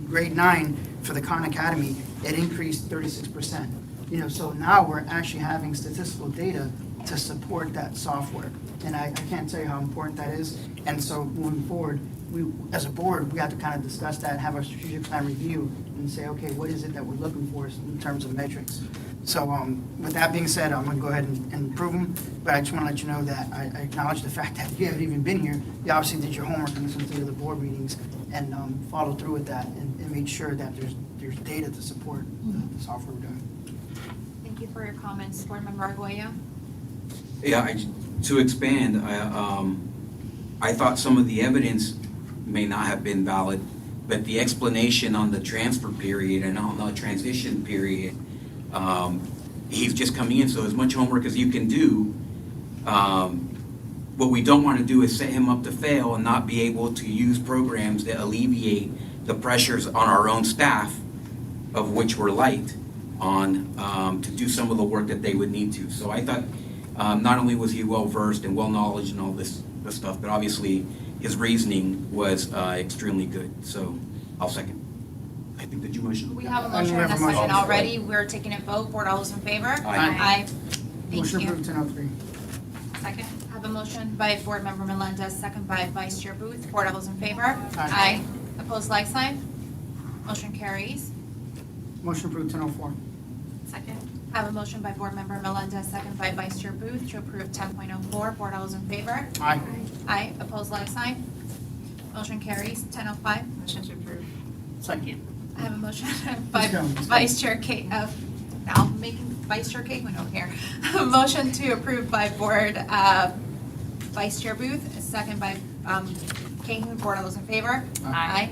S9: grade 9 for the Khan Academy, it increased 36%. So now we're actually having statistical data to support that software. And I can't tell you how important that is. And so moving forward, we, as a board, we have to kind of discuss that, have our strategic plan review, and say, okay, what is it that we're looking for in terms of metrics? So with that being said, I'm going to go ahead and approve them. But I just want to let you know that I acknowledge the fact that you haven't even been here. You obviously did your homework and listened to the other board meetings and followed through with that and made sure that there's data to support the software we're doing.
S1: Thank you for your comments. Board Member Arguello?
S8: Yeah, to expand, I thought some of the evidence may not have been valid, but the explanation on the transfer period and on the transition period, he's just coming in, so as much homework as you can do. What we don't want to do is set him up to fail and not be able to use programs that alleviate the pressures on our own staff, of which we're light on, to do some of the work that they would need to. So I thought not only was he well-versed and well-knowledged and all this stuff, but obviously his reasoning was extremely good. So I'll second. I think, did you motion?
S1: We have a motion and a second already. We're taking a vote. Board, all those in favor? Aye. Thank
S9: Motion
S1: you.
S9: approved 10.03.
S1: Second. I have a motion by Board Member Melendez, second by Vice Chair Booth. Board, all those in favor?
S9: Aye.
S1: Opposed, like sign. Motion carries.
S9: Motion approved 10.04.
S1: Second. I have a motion by Board Member Melendez, second by Vice Chair Booth to approve 10.04. Board, all those in favor?
S9: Aye.
S1: Aye. Opposed, like sign. Motion carries. 10.05.
S7: Motion to approve.
S9: Second.
S1: I have a motion by
S9: Let's go.
S1: Vice Chair now I'm making Vice Chair Cahoon over here. A motion to approve by Board Vice Chair Booth, a second by Cahoon. Board, all those in favor?
S7: Aye.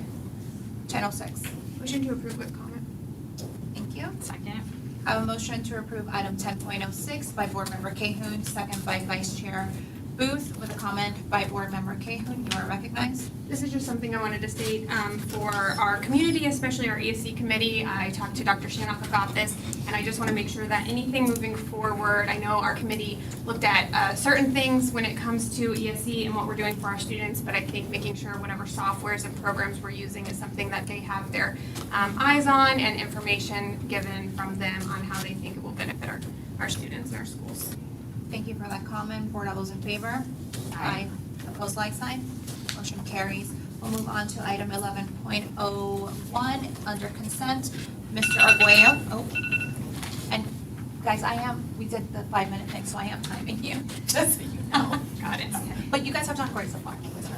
S1: 10.06.
S6: Motion to approve with comment.
S1: Thank you.
S7: Second.
S1: I have a motion to approve item 10.06 by Board Member Cahoon, second by Vice Chair Booth, with a comment by Board Member Cahoon. You are recognized.
S6: This is just something I wanted to state for our community, especially our ESC committee. I talked to Dr. Shanoff about this, and I just want to make sure that anything moving forward, I know our committee looked at certain things when it comes to ESC and what we're doing for our students, but I think making sure whatever softwares and programs we're using is something that they have their eyes on and information given from them on how they think it will benefit our students and our schools.
S1: Thank you for that comment. Board, all those in favor? Aye. Opposed, like sign. Motion carries. We'll move on to item 11.01 under consent. Mr. Arguello. Oh, and guys, we did the 5-minute thing, so I am timing you, just so you know.
S6: Got it.
S1: But you guys have done great so far, Mr.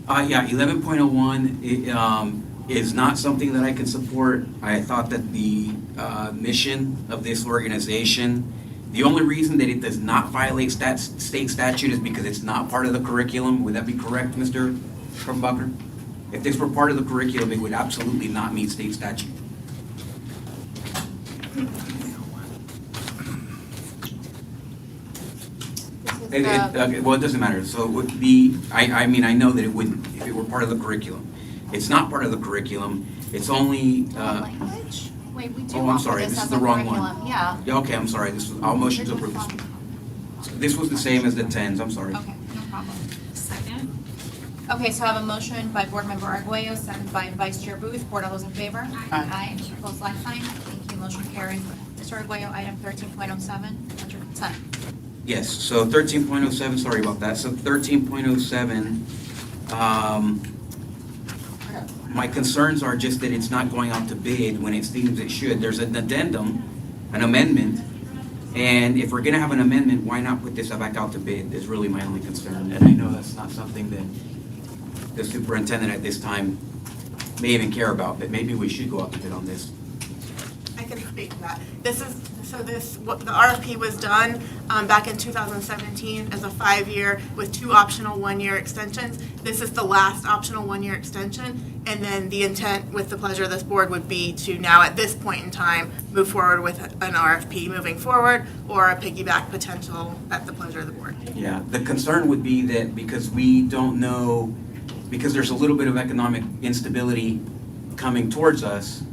S1: Arguello.
S8: Yeah, 11.01 is not something that I can support. I thought that the mission of this organization, the only reason that it does not violate state statute is because it's not part of the curriculum. Would that be correct, Mr. Krumbacher? If this were part of the curriculum, it would absolutely not meet state statute. Well, it doesn't matter. So it would be, I mean, I know that it wouldn't if it were part of the curriculum. It's not part of the curriculum. It's only.
S1: Language? Wait, we do
S8: Oh, I'm
S1: offer
S8: sorry,
S1: this
S8: this is
S1: as
S8: the
S1: a
S8: wrong one.
S1: curriculum. Yeah.
S8: Yeah, okay, I'm sorry. I'll motion to approve this. This was the same as the 10s, I'm sorry.
S1: Okay, no problem.
S7: Second.
S1: Okay, so I have a motion by Board Member Arguello, second by Vice Chair Booth. Board, all those in favor?
S9: Aye.
S1: Opposed, like sign. Thank you. Motion carries. Mr. Arguello, item 13.07 under consent.
S8: Yes, so 13.07, sorry about that. So 13.07, my concerns are just that it's not going out to bid when it seems it should. There's an addendum, an amendment, and if we're gonna have an amendment, why not put this back out to bid is really my only concern. And I know that's not something that the superintendent at this time may even care about, but maybe we should go out to bid on this.
S4: I can speak to that. The RFP was done back in 2017 as a 5-year with 2 optional 1-year extensions. This is the last optional 1-year extension, and then the intent with the pleasure of this board would be to now, at this point in time, move forward with an RFP moving forward or a piggyback potential at the pleasure of the board.
S8: Yeah, the concern would be that because we don't know, because there's a little bit of economic instability coming towards us,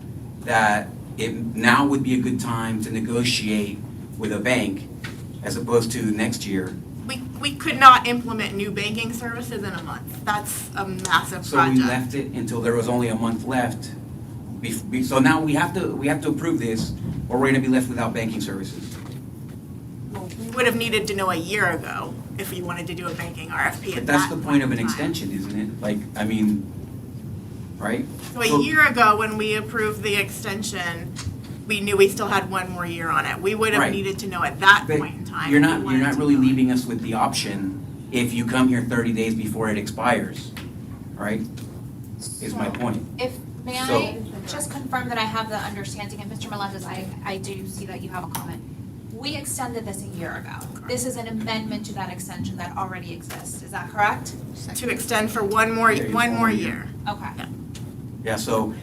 S8: that it now would be a good time to negotiate with a bank as opposed to next year.
S4: We could not implement new banking services in a month. That's a massive
S8: So
S4: project.
S8: we left it until there was only a month left. So now we have to approve this, or we're gonna be left without banking services.
S4: We would have needed to know a year ago if we wanted to do a banking RFP
S8: But
S4: at
S8: that's
S4: that
S8: the point of an
S4: in time.
S8: extension, isn't it? Like, I mean, right?
S4: So a year ago, when we approved the extension, we knew we still had 1 more year on it. We would have
S8: Right.
S4: needed to know at that
S8: But
S4: point in time.
S8: you're
S4: if we
S8: not
S4: wanted to
S8: really
S4: do it.
S8: leaving us with the option if you come here 30 days before it expires, right? Is my point.
S1: May I just confirm that I have the understanding, and Mr. Melendez, I do see that you have a comment. We extended this a year ago. This is an amendment to that extension that already exists. Is that correct?
S4: To extend for one more year.
S1: Okay.
S8: Yeah, so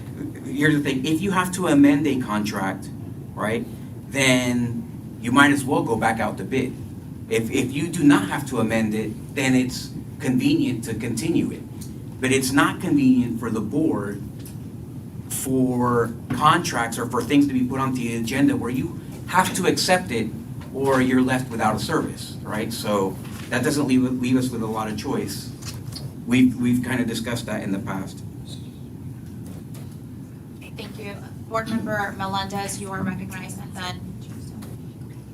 S8: here's the thing, if you have to amend a contract, right, then you might as well go back out to bid. If you do not have to amend it, then it's convenient to continue it. But it's not convenient for the board for contracts or for things to be put onto the agenda where you have to accept it or you're left without a service, right? So that doesn't leave us with a lot of choice. We've kind of discussed that in the past.
S1: Thank you. Board Member Melendez, you are recognized, and then.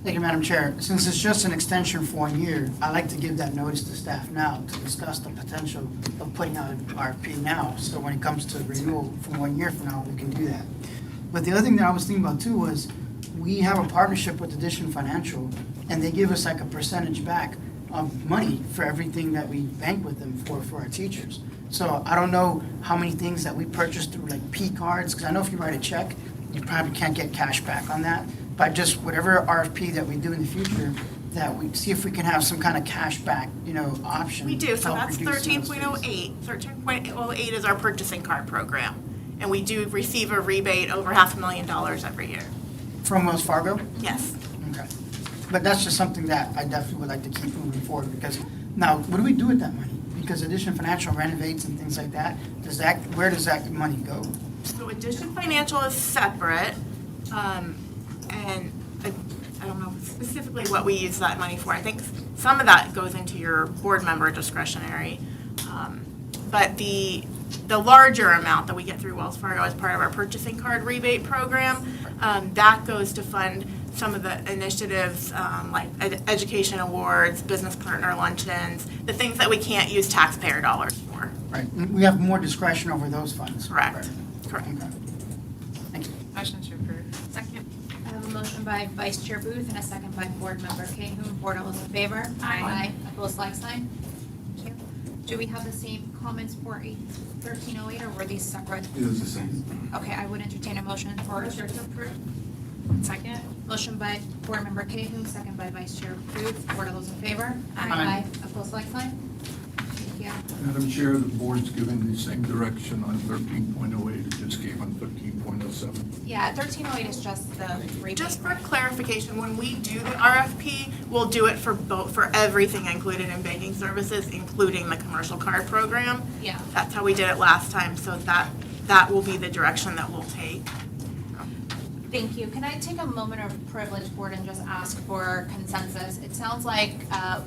S9: Thank you, Madam Chair. Since it's just an extension for 1 year, I'd like to give that notice to staff now to discuss the potential of putting out an RFP now. So when it comes to renewal from 1 year from now, we can do that. But the other thing that I was thinking about too was, we have a partnership with Addition Financial, and they give us like a percentage back of money for everything that we bank with them for our teachers. So I don't know how many things that we purchase through like P cards, because I know if you write a check, you probably can't get cash back on that. But just whatever RFP that we do in the future, that we see if we can have some kind of cash back, option.
S4: We do,
S9: to
S4: so
S9: help
S4: that's
S9: reduce those
S4: 13.08.
S9: fees.
S4: 13.08 is our purchasing card program. And we do receive a rebate over $500,000 every year.
S9: From Wells Fargo?
S4: Yes.
S9: Okay. But that's just something that I definitely would like to keep moving forward, because now, what do we do with that money? Because Addition Financial renovates and things like that, where does that money go?
S4: So Addition Financial is separate, and I don't know specifically what we use that money for. I think some of that goes into your board member discretionary. But the larger amount that we get through Wells Fargo as part of our purchasing card rebate program, that goes to fund some of the initiatives like education awards, business partner luncheons, the things that we can't use taxpayer dollars for.
S9: Right, we have more discretion over those funds.
S4: Correct. Correct.
S9: Okay. Thank you.
S7: Motion to approve. Second.
S1: I have a motion by Vice Chair Booth and a second by Board Member Cahoon. Board, all those in favor?
S7: Aye.
S1: Opposed, like sign? Thank you. Do we have the same comments for 1308, or were these separate?
S8: It was the same.
S1: Okay, I would entertain a motion for to approve.
S7: Second.
S1: Motion by Board Member Cahoon, second by Vice Chair Booth. Board, all those in favor?
S9: Aye.
S1: Opposed, like sign? Thank you.
S16: Madam Chair, the board's given the same direction on 13.08 it just gave on 13.07.
S1: Yeah, 1308 is just the rebate.
S4: Just for clarification, when we do the RFP, we'll do it for everything included in banking services, including the commercial card program.
S1: Yeah.
S4: That's how we did it last time, so that will be the direction that we'll take.
S1: Thank you. Can I take a moment of privilege, Board, and just ask for consensus? It sounds like at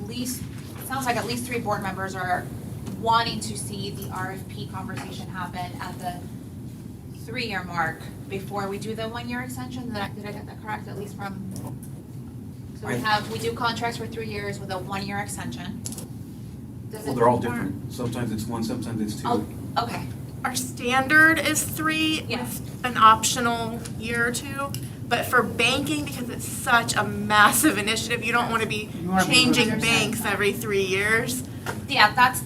S1: least 3 board members are wanting to see the RFP conversation happen at the 3-year mark before we do the 1-year extension. Did I get that correct? At least from, so we do contracts for 3 years with a 1-year extension.
S8: Well, they're all different. Sometimes it's 1, sometimes it's 2.
S1: Oh, okay.
S4: Our standard is 3 with an optional year or 2. But for banking, because it's such a massive initiative, you don't want to be changing banks every 3 years.
S1: Yeah, that's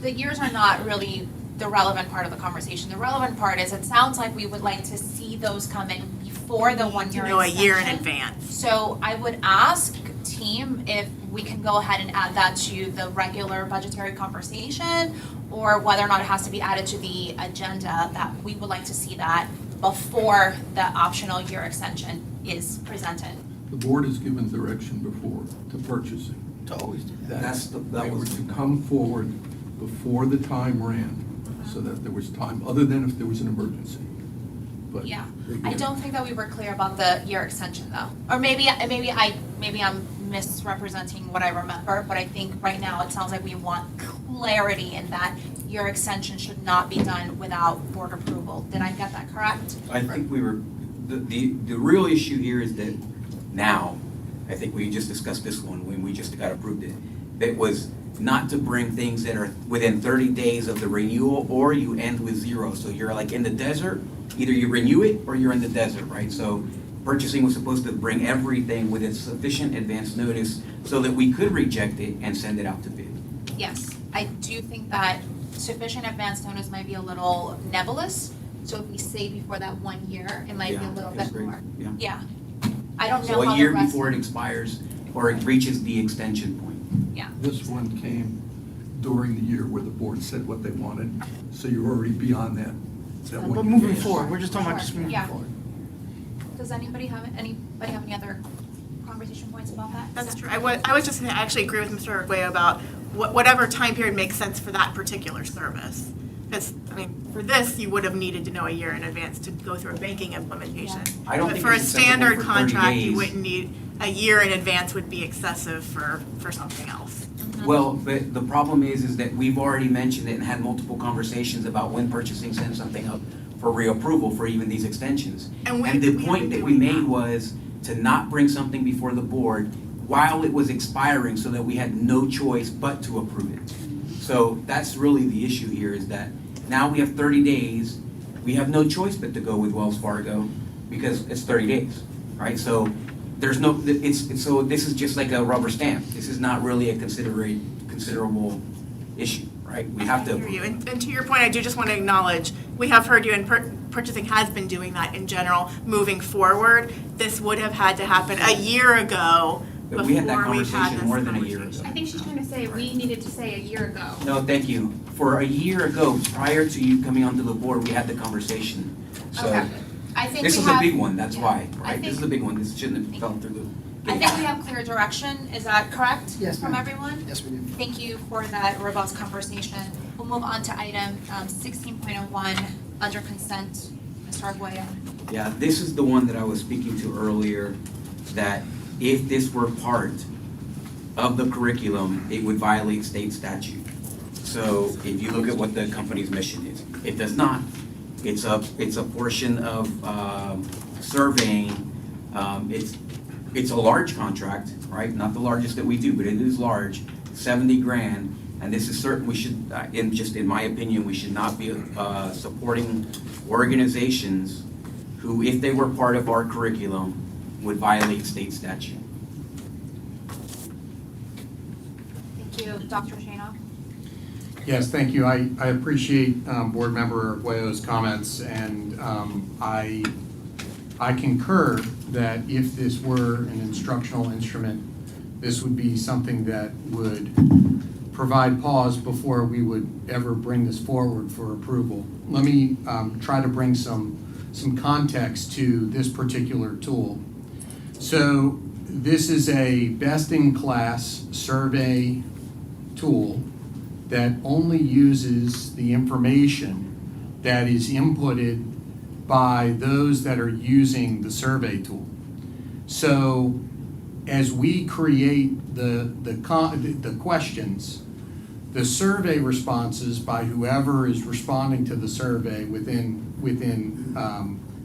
S1: the years are not really the relevant part of the conversation. The relevant part is, it sounds like we would like to see those come in before the 1-year
S4: You know, a year in
S1: extension.
S4: advance.
S1: So I would ask team if we can go ahead and add that to the regular budgetary conversation, or whether or not it has to be added to the agenda, that we would like to see that before the optional year extension is presented.
S16: The board has given direction before to purchasing.
S9: To always do
S16: That they were to come forward before the time ran, so that there was time, other than if there was an emergency. But
S1: Yeah,
S16: they
S1: I
S16: did.
S1: don't think that we were clear about the year extension though. Or maybe I'm misrepresenting what I remember, but I think right now it sounds like we want clarity in that year extension should not be done without board approval. Did I get that correct?
S8: I think we were, the real issue here is that now, I think we just discussed this one when we just got approved it. That was not to bring things that are within 30 days of the renewal, or you end with 0. So you're like in the desert, either you renew it or you're in the desert, right? So purchasing was supposed to bring everything within sufficient advance notice so that we could reject it and send it out to bid.
S1: Yes, I do think that sufficient advance notice might be a little nebulous. So if we say before that 1 year, it might be a little
S8: that's
S1: bit
S8: great.
S1: more.
S8: Yeah.
S1: Yeah. I don't know
S8: So
S1: how
S8: a
S1: the
S8: year
S1: rest.
S8: before it expires, or it reaches the extension point.
S1: Yeah.
S16: This one came during the year where the board said what they wanted, so you're already beyond that.
S9: But
S16: one
S9: moving
S16: year.
S9: forward, we're just talking about just moving
S1: Yeah.
S9: forward.
S1: Does anybody have any other conversation points about that?
S4: That's true. I was just going to actually agree with Mr. Arguello about whatever time period makes sense for that particular service. Because, I mean, for this, you would have needed to know a year in advance to go through a banking implementation.
S8: I don't
S4: But
S8: think
S4: for a
S8: it's acceptable
S4: standard
S8: for 30
S4: contract, you
S8: days.
S4: wouldn't need, a year in advance would be excessive for something else.
S8: Well, but the problem is that we've already mentioned it and had multiple conversations about when purchasing sends something up for reapproval for even these extensions.
S4: And
S8: the
S4: we
S8: point
S4: have
S8: that
S4: been
S8: we
S4: doing
S8: made
S4: that.
S8: was to not bring something before the board while it was expiring, so that we had no choice but to approve it. So that's really the issue here, is that now we have 30 days, we have no choice but to go with Wells Fargo, because it's 30 days, right? So there's no, so this is just like a rubber stamp. This is not really a considerable issue, right? We have to.
S4: I hear you. And to your point, I do just want to acknowledge, we have heard you, and purchasing has been doing that in general moving forward. This would have had to happen a year ago
S8: But we had that
S4: before we've had
S8: conversation
S4: this
S8: more than a year
S4: conversation.
S8: ago.
S6: I think she's trying to say we needed to say a year ago.
S8: No, thank you. For a year ago, prior to you coming onto the board, we had the conversation. So
S1: Okay. I think
S8: this
S1: we
S8: is
S1: have.
S8: a big one, that's
S1: yeah.
S8: why,
S1: I
S8: right? This is a big one. This shouldn't have fell through the.
S1: I think we have clear direction. Is that correct?
S9: Yes,
S1: From
S9: ma'am.
S1: everyone?
S9: Yes, we do.
S1: Thank you for that robust conversation. We'll move on to item 16.01 under consent. Mr. Arguello.
S8: Yeah, this is the one that I was speaking to earlier, that if this were part of the curriculum, it would violate state statute. So if you look at what the company's mission is, it does not. It's a portion of surveying. It's a large contract, right? Not the largest that we do, but it is large, 70 grand. And this is certain, we should, in my opinion, we should not be supporting organizations who, if they were part of our curriculum, would violate state statute.
S1: Thank you. Dr. Shanoff.
S3: Yes, thank you. I appreciate Board Member Arguello's comments, and I concur that if this were an instructional instrument, this would be something that would provide pause before we would ever bring this forward for approval. Let me try to bring some context to this particular tool. So this is a best-in-class survey tool that only uses the information that is inputted by those that are using the survey tool. So as we create the questions, the survey responses by whoever is responding to the survey within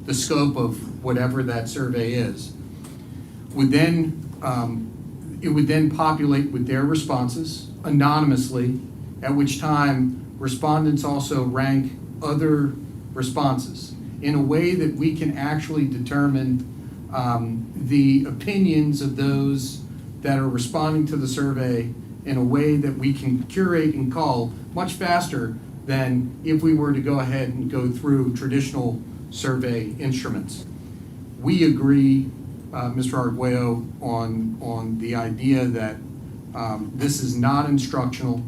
S3: the scope of whatever that survey is, would then it would then populate with their responses anonymously, at which time respondents also rank other responses in a way that we can actually determine the opinions of those that are responding to the survey in a way that we can curate and cull much faster than if we were to go ahead and go through traditional survey instruments. We agree, Mr. Arguello, on the idea that this is not instructional.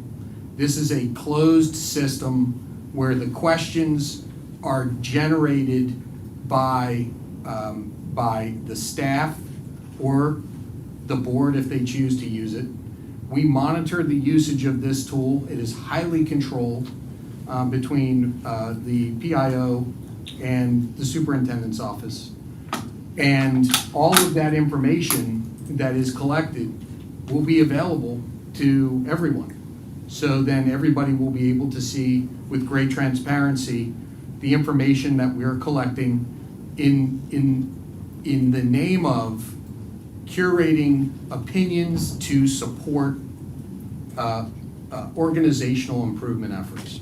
S3: This is a closed system where the questions are generated by the staff or the board if they choose to use it. We monitor the usage of this tool. It is highly controlled between the PIO and the superintendent's office. And all of that information that is collected will be available to everyone. So then everybody will be able to see with great transparency the information that we're collecting in the name of curating opinions to support organizational improvement efforts.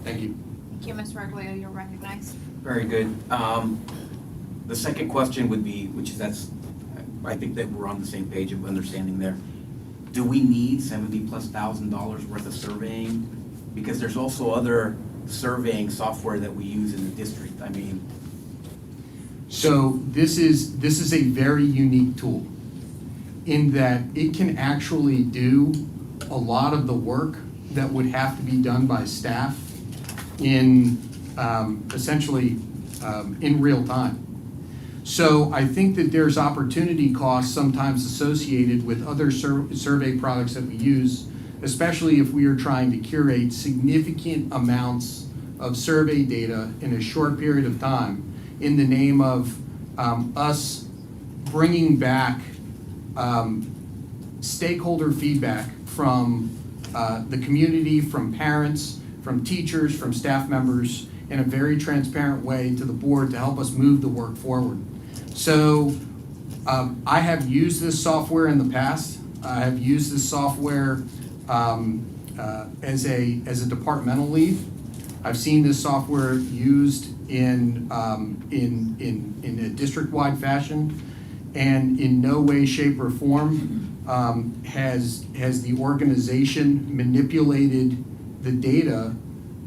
S3: Thank you.
S1: Thank you, Mr. Arguello. You're recognized.
S8: Very good. The second question would be, I think that we're on the same page of understanding there. Do we need $70,000+ worth of surveying? Because there's also other surveying software that we use in the district. I mean.
S3: So this is a very unique tool in that it can actually do a lot of the work that would have to be done by staff in essentially in real time. So I think that there's opportunity costs sometimes associated with other survey products that we use, especially if we are trying to curate significant amounts of survey data in a short period of time in the name of us bringing back stakeholder feedback from the community, from parents, from teachers, from staff members in a very transparent way to the board to help us move the work forward. So I have used this software in the past. I have used this software as a departmental lead. I've seen this software used in a district-wide fashion, and in no way, shape, or form has the organization manipulated the data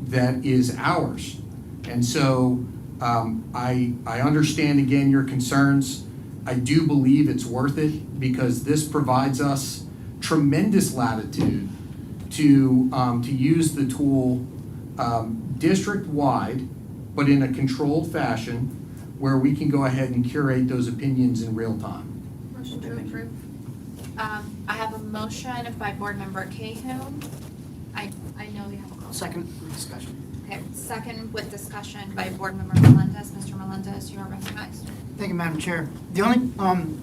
S3: that is ours. And so I understand again your concerns. I do believe it's worth it because this provides us tremendous latitude to use the tool district-wide, but in a controlled fashion where we can go ahead and curate those opinions in real time.
S1: Motion to approve. I have a motion by Board Member Cahoon. I know we have a call.
S9: Second discussion.
S1: Okay, second with discussion by Board Member Melendez. Mr. Melendez, you are recognized.
S9: Thank you, Madam Chair. The only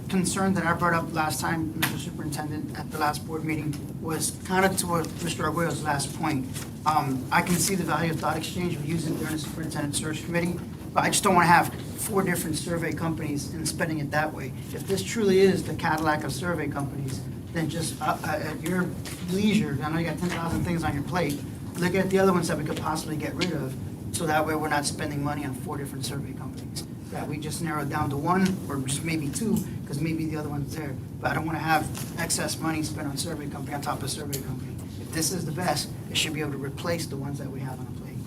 S9: concern that I brought up last time, Mr. Superintendent, at the last board meeting was kind of to what Mr. Arguello's last point. I can see the value of thought exchange of using during the superintendent search committee, but I just don't want to have 4 different survey companies and spending it that way. If this truly is the Cadillac of survey companies, then just at your leisure, I know you got 10,000 things on your plate, look at the other ones that we could possibly get rid of, so that way we're not spending money on 4 different survey companies. That we just narrow it down to 1, or just maybe 2, because maybe the other one's there. But I don't want to have excess money spent on survey company on top of survey company. If this is the best, it should be able to replace the ones that we have on the plate.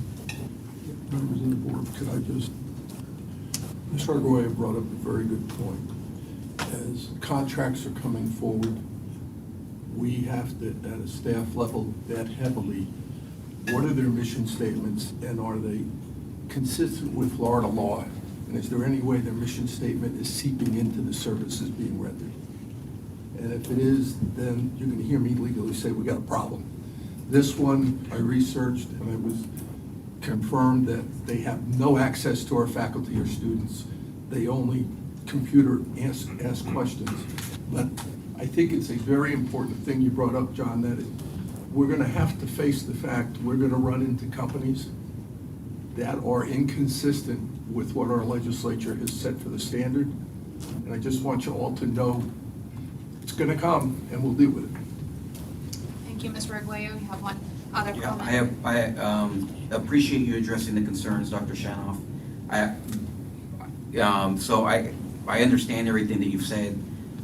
S16: Members of the board, could I just, Mr. Arguello brought up a very good point. As contracts are coming forward, we have to, at a staff level, bet heavily, what are their mission statements and are they consistent with Florida law? And is there any way their mission statement is seeping into the services being rendered? And if it is, then you're going to hear me legally say we got a problem. This one I researched and it was confirmed that they have no access to our faculty or students. They only computer ask questions. But I think it's a very important thing you brought up, John, that we're going to have to face the fact we're going to run into companies that are inconsistent with what our legislature has set for the standard. And I just want you all to know it's going to come and we'll deal with it.
S1: Thank you, Mr. Arguello. You have one other comment.
S8: I appreciate you addressing the concerns, Dr. Shanoff. So I understand everything that you've said.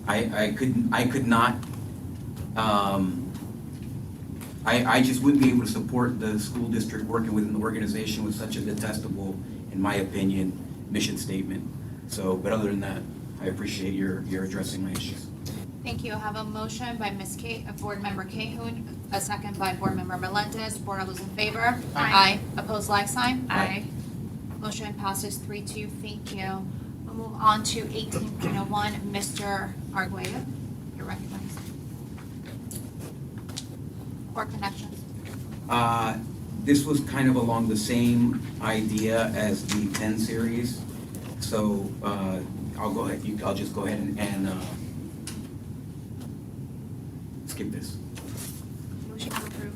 S8: I could not. I just wouldn't be able to support the school district working with an organization with such a detestable, in my opinion, mission statement. So, but other than that, I appreciate your addressing my issues.
S1: Thank you. I have a motion by Board Member Cahoon, a second by Board Member Melendez. Board, all those in favor?
S6: Aye.
S1: Opposed, like sign?
S6: Aye.
S1: Motion passes 3-2. Thank you. We'll move on to 18.01. Mr. Arguello, you're recognized. Or connections.
S8: This was kind of along the same idea as the 10 series. So I'll go ahead. I'll just go ahead and skip this.
S1: Motion to approve.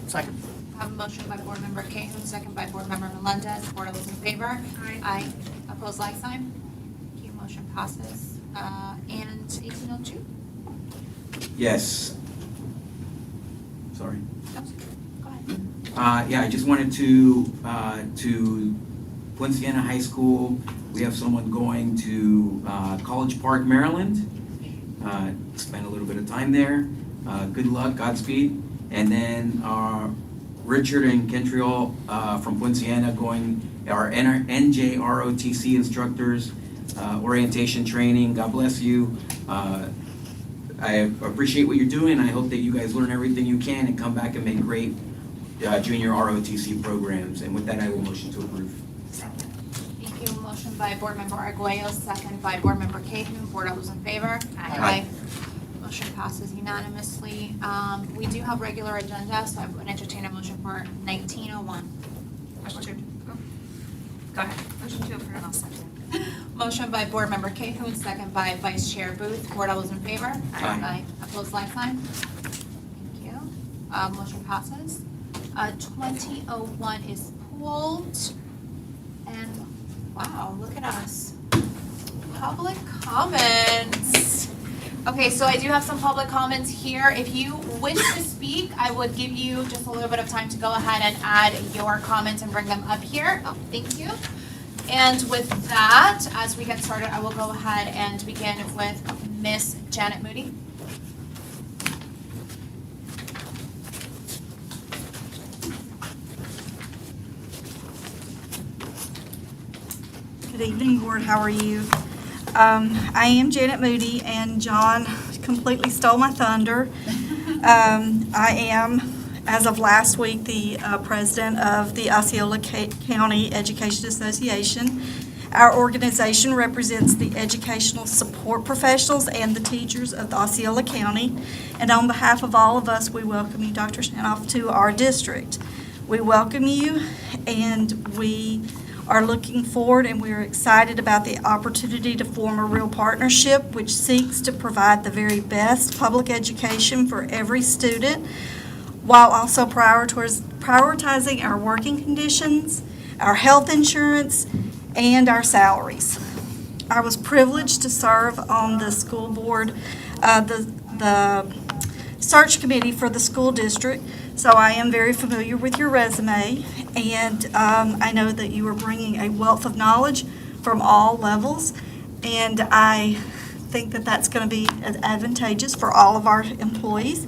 S9: Second.
S1: I have a motion by Board Member Cahoon, second by Board Member Melendez. Board, all those in favor?
S6: Aye.
S1: Opposed, like sign? Thank you. Motion passes. And 18.02.
S8: Yes. Sorry.
S1: Go ahead.
S8: Yeah, I just wanted to Poinciana High School. We have someone going to College Park, Maryland. Spend a little bit of time there. Good luck, Godspeed. And then Richard and Kentriol from Poinciana going, our NJROTC instructors, orientation training. God bless you. I appreciate what you're doing. I hope that you guys learn everything you can and come back and make great junior ROTC programs. And with that, I will motion to approve.
S1: Thank you. Motion by Board Member Arguello, second by Board Member Cahoon. Board, all those in favor?
S8: Aye.
S1: Motion passes unanimously. We do have regular agenda, so I would entertain a motion for 19.01.
S7: Go ahead. Motion to approve, I'll second.
S1: Motion by Board Member Cahoon, second by Vice Chair Booth. Board, all those in favor?
S8: Aye.
S1: Opposed, like sign? Thank you. Motion passes. 20.01 is pulled. And wow, look at us. Public comments. Okay, so I do have some public comments here. If you wish to speak, I would give you just a little bit of time to go ahead and add your comments and bring them up here. Oh, thank you. And with that, as we get started, I will go ahead and begin with Miss Janet Moody.
S17: Good evening, Board. How are you? I am Janet Moody, and John completely stole my thunder. I am, as of last week, the president of the Osceola County Education Association. Our organization represents the educational support professionals and the teachers of the Osceola County. And on behalf of all of us, we welcome you, Dr. Shanoff, to our district. We welcome you, and we are looking forward, and we are excited about the opportunity to form a real partnership which seeks to provide the very best public education for every student, while also prioritizing our working conditions, our health insurance, and our salaries. I was privileged to serve on the school board, the search committee for the school district, so I am very familiar with your resume, and I know that you are bringing a wealth of knowledge from all levels, and I think that that's going to be advantageous for all of our employees.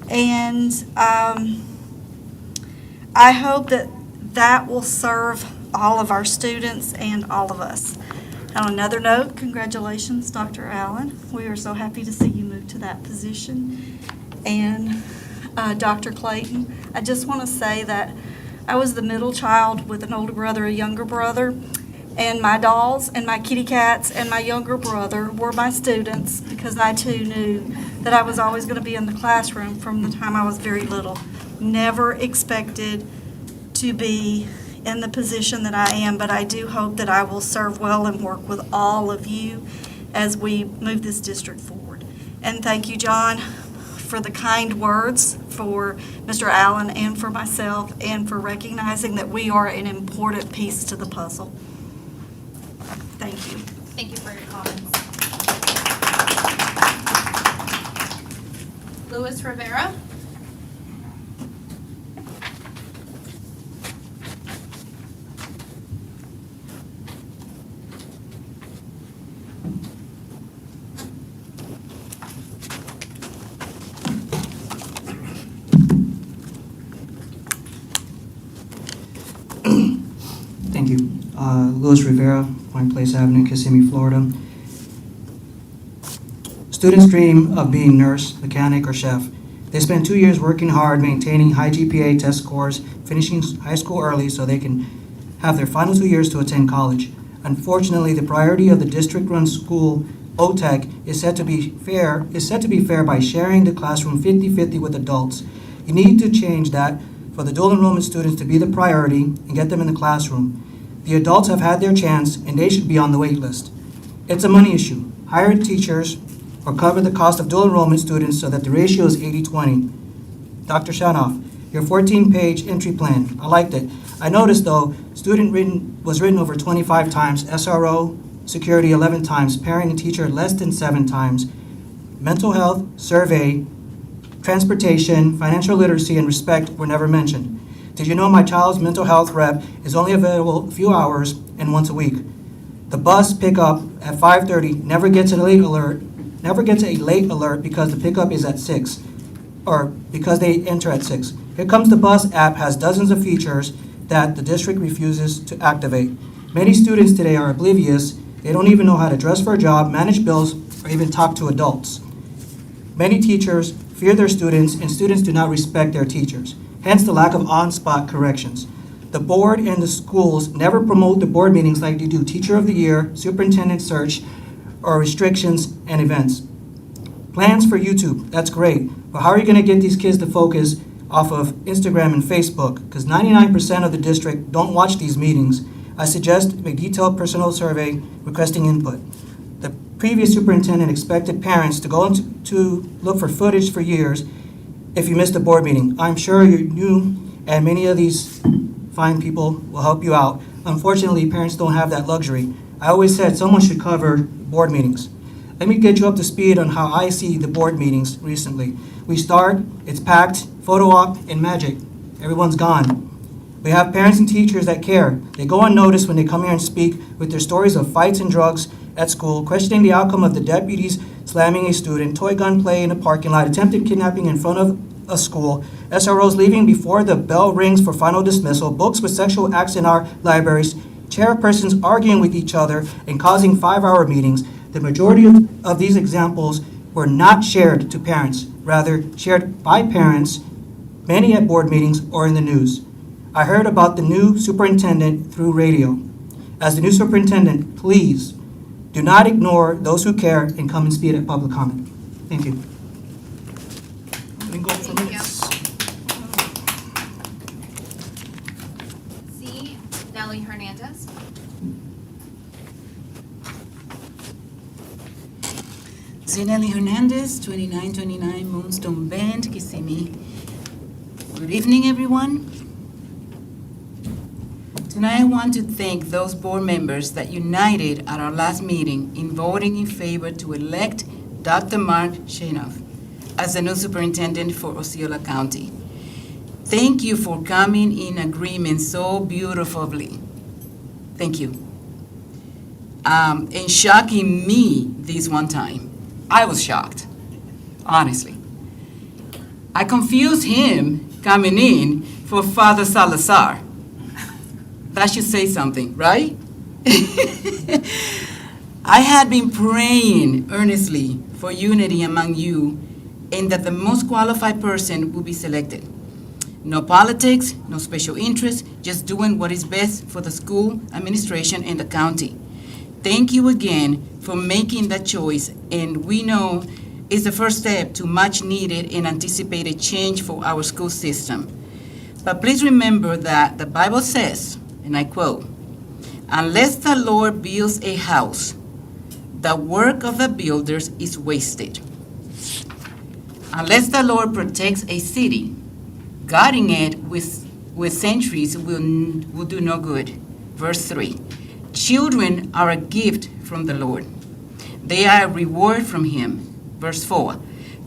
S17: And I hope that that will serve all of our students and all of us. On another note, congratulations, Dr. Allen. We are so happy to see you move to that position. And Dr. Clayton, I just want to say that I was the middle child with an older brother, a younger brother, and my dolls and my kitty cats and my younger brother were my students because I too knew that I was always going to be in the classroom from the time I was very little. Never expected to be in the position that I am, but I do hope that I will serve well and work with all of you as we move this district forward. And thank you, John, for the kind words for Mr. Allen and for myself, and for recognizing that we are an important piece to the puzzle. Thank you.
S1: Thank you for your comments. Luis Rivera.
S18: Thank you. Luis Rivera, Point Place Avenue, Kissimmee, Florida. Students dream of being nurse, mechanic, or chef. They spend 2 years working hard, maintaining high GPA test scores, finishing high school early so they can have their final 2 years to attend college. Unfortunately, the priority of the district-run school, OTEC, is set to be fair by sharing the classroom 50-50 with adults. You need to change that for the dual enrollment students to be the priority and get them in the classroom. The adults have had their chance, and they should be on the wait list. It's a money issue. Hire teachers or cover the cost of dual enrollment students so that the ratio is 80-20. Dr. Shanoff, your 14-page entry plan, I liked it. I noticed, though, student was written over 25 times, SRO, security 11 times, parent and teacher less than 7 times, mental health, survey, transportation, financial literacy, and respect were never mentioned. Did you know my child's mental health rep is only available a few hours and once a week? The bus pickup at 5:30 never gets a late alert because the pickup is at 6, or because they enter at 6. Here Comes the Bus app has dozens of features that the district refuses to activate. Many students today are oblivious. They don't even know how to dress for a job, manage bills, or even talk to adults. Many teachers fear their students, and students do not respect their teachers. Hence the lack of on-spot corrections. The board and the schools never promote the board meetings like they do Teacher of the Year, Superintendent Search, or restrictions and events. Plans for YouTube, that's great, but how are you going to get these kids to focus off of Instagram and Facebook? Because 99% of the district don't watch these meetings. I suggest a detailed personal survey requesting input. The previous superintendent expected parents to go to look for footage for years if you missed a board meeting. I'm sure you and many of these fine people will help you out. Unfortunately, parents don't have that luxury. I always said someone should cover board meetings. Let me get you up to speed on how I see the board meetings recently. We start, it's packed, photo op, and magic. Everyone's gone. We have parents and teachers that care. They go unnoticed when they come here and speak with their stories of fights and drugs at school, questioning the outcome of the deputies slamming a student, toy gun play in a parking lot, attempted kidnapping in front of a school, SROs leaving before the bell rings for final dismissal, books with sexual acts in our libraries, chairpersons arguing with each other and causing 5-hour meetings. The majority of these examples were not shared to parents, rather shared by parents, many at board meetings or in the news. I heard about the new superintendent through radio. As the new superintendent, please do not ignore those who care and come and speak at public comment. Thank you.
S1: Thank you. C. Nelly Hernandez.
S19: Zinelli Hernandez, 2929 Moonstone Bend, Kissimmee. Good evening, everyone. Tonight I want to thank those board members that united at our last meeting in voting in favor to elect Dr. Mark Shanoff as the new superintendent for Osceola County. Thank you for coming in agreement so beautifully. Thank you. And shocking me this one time. I was shocked, honestly. I confused him coming in for Father Salazar. That should say something, right? I had been praying earnestly for unity among you and that the most qualified person would be selected. No politics, no special interest, just doing what is best for the school administration and the county. Thank you again for making that choice, and we know it's the first step to much needed and anticipated change for our school system. But please remember that the Bible says, and I quote, "Unless the Lord builds a house, the work of the builders is wasted. Unless the Lord protects a city, guarding it with sentries will do no good." Verse 3, "Children are a gift from the Lord. They are a reward from him." Verse 4,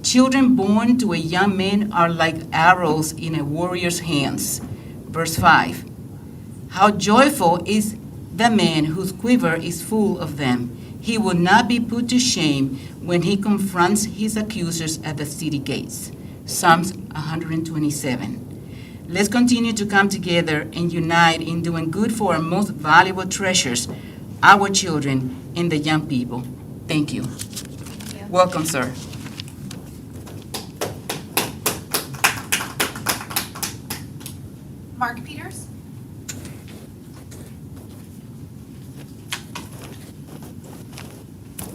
S19: "Children born to a young man are like arrows in a warrior's hands." Verse 5, "How joyful is the man whose quiver is full of them. He will not be put to shame when he confronts his accusers at the city gates." Psalms 127. Let's continue to come together and unite in doing good for our most valuable treasures, our children and the young people. Thank you. Welcome, sir.
S1: Mark Peters.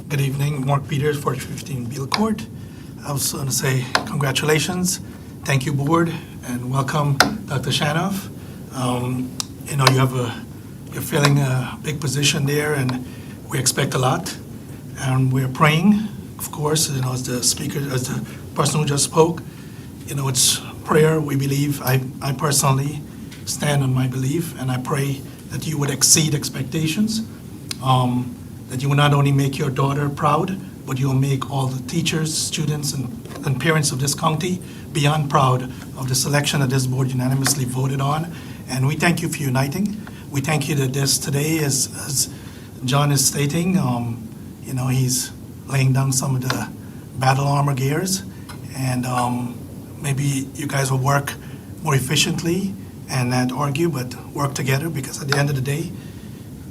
S20: Good evening, Mark Peters, 415 Beale Court. I was going to say congratulations, thank you, board, and welcome, Dr. Shanoff. You're filling a big position there, and we expect a lot. And we're praying, of course, as the speaker, as the person who just spoke, it's prayer. We believe. I personally stand on my belief, and I pray that you would exceed expectations. That you will not only make your daughter proud, but you'll make all the teachers, students, and parents of this county beyond proud of the selection that this board unanimously voted on. And we thank you for uniting. We thank you that this today, as John is stating, he's laying down some of the battle armor gears, and maybe you guys will work more efficiently and not argue, but work together, because at the end of the day,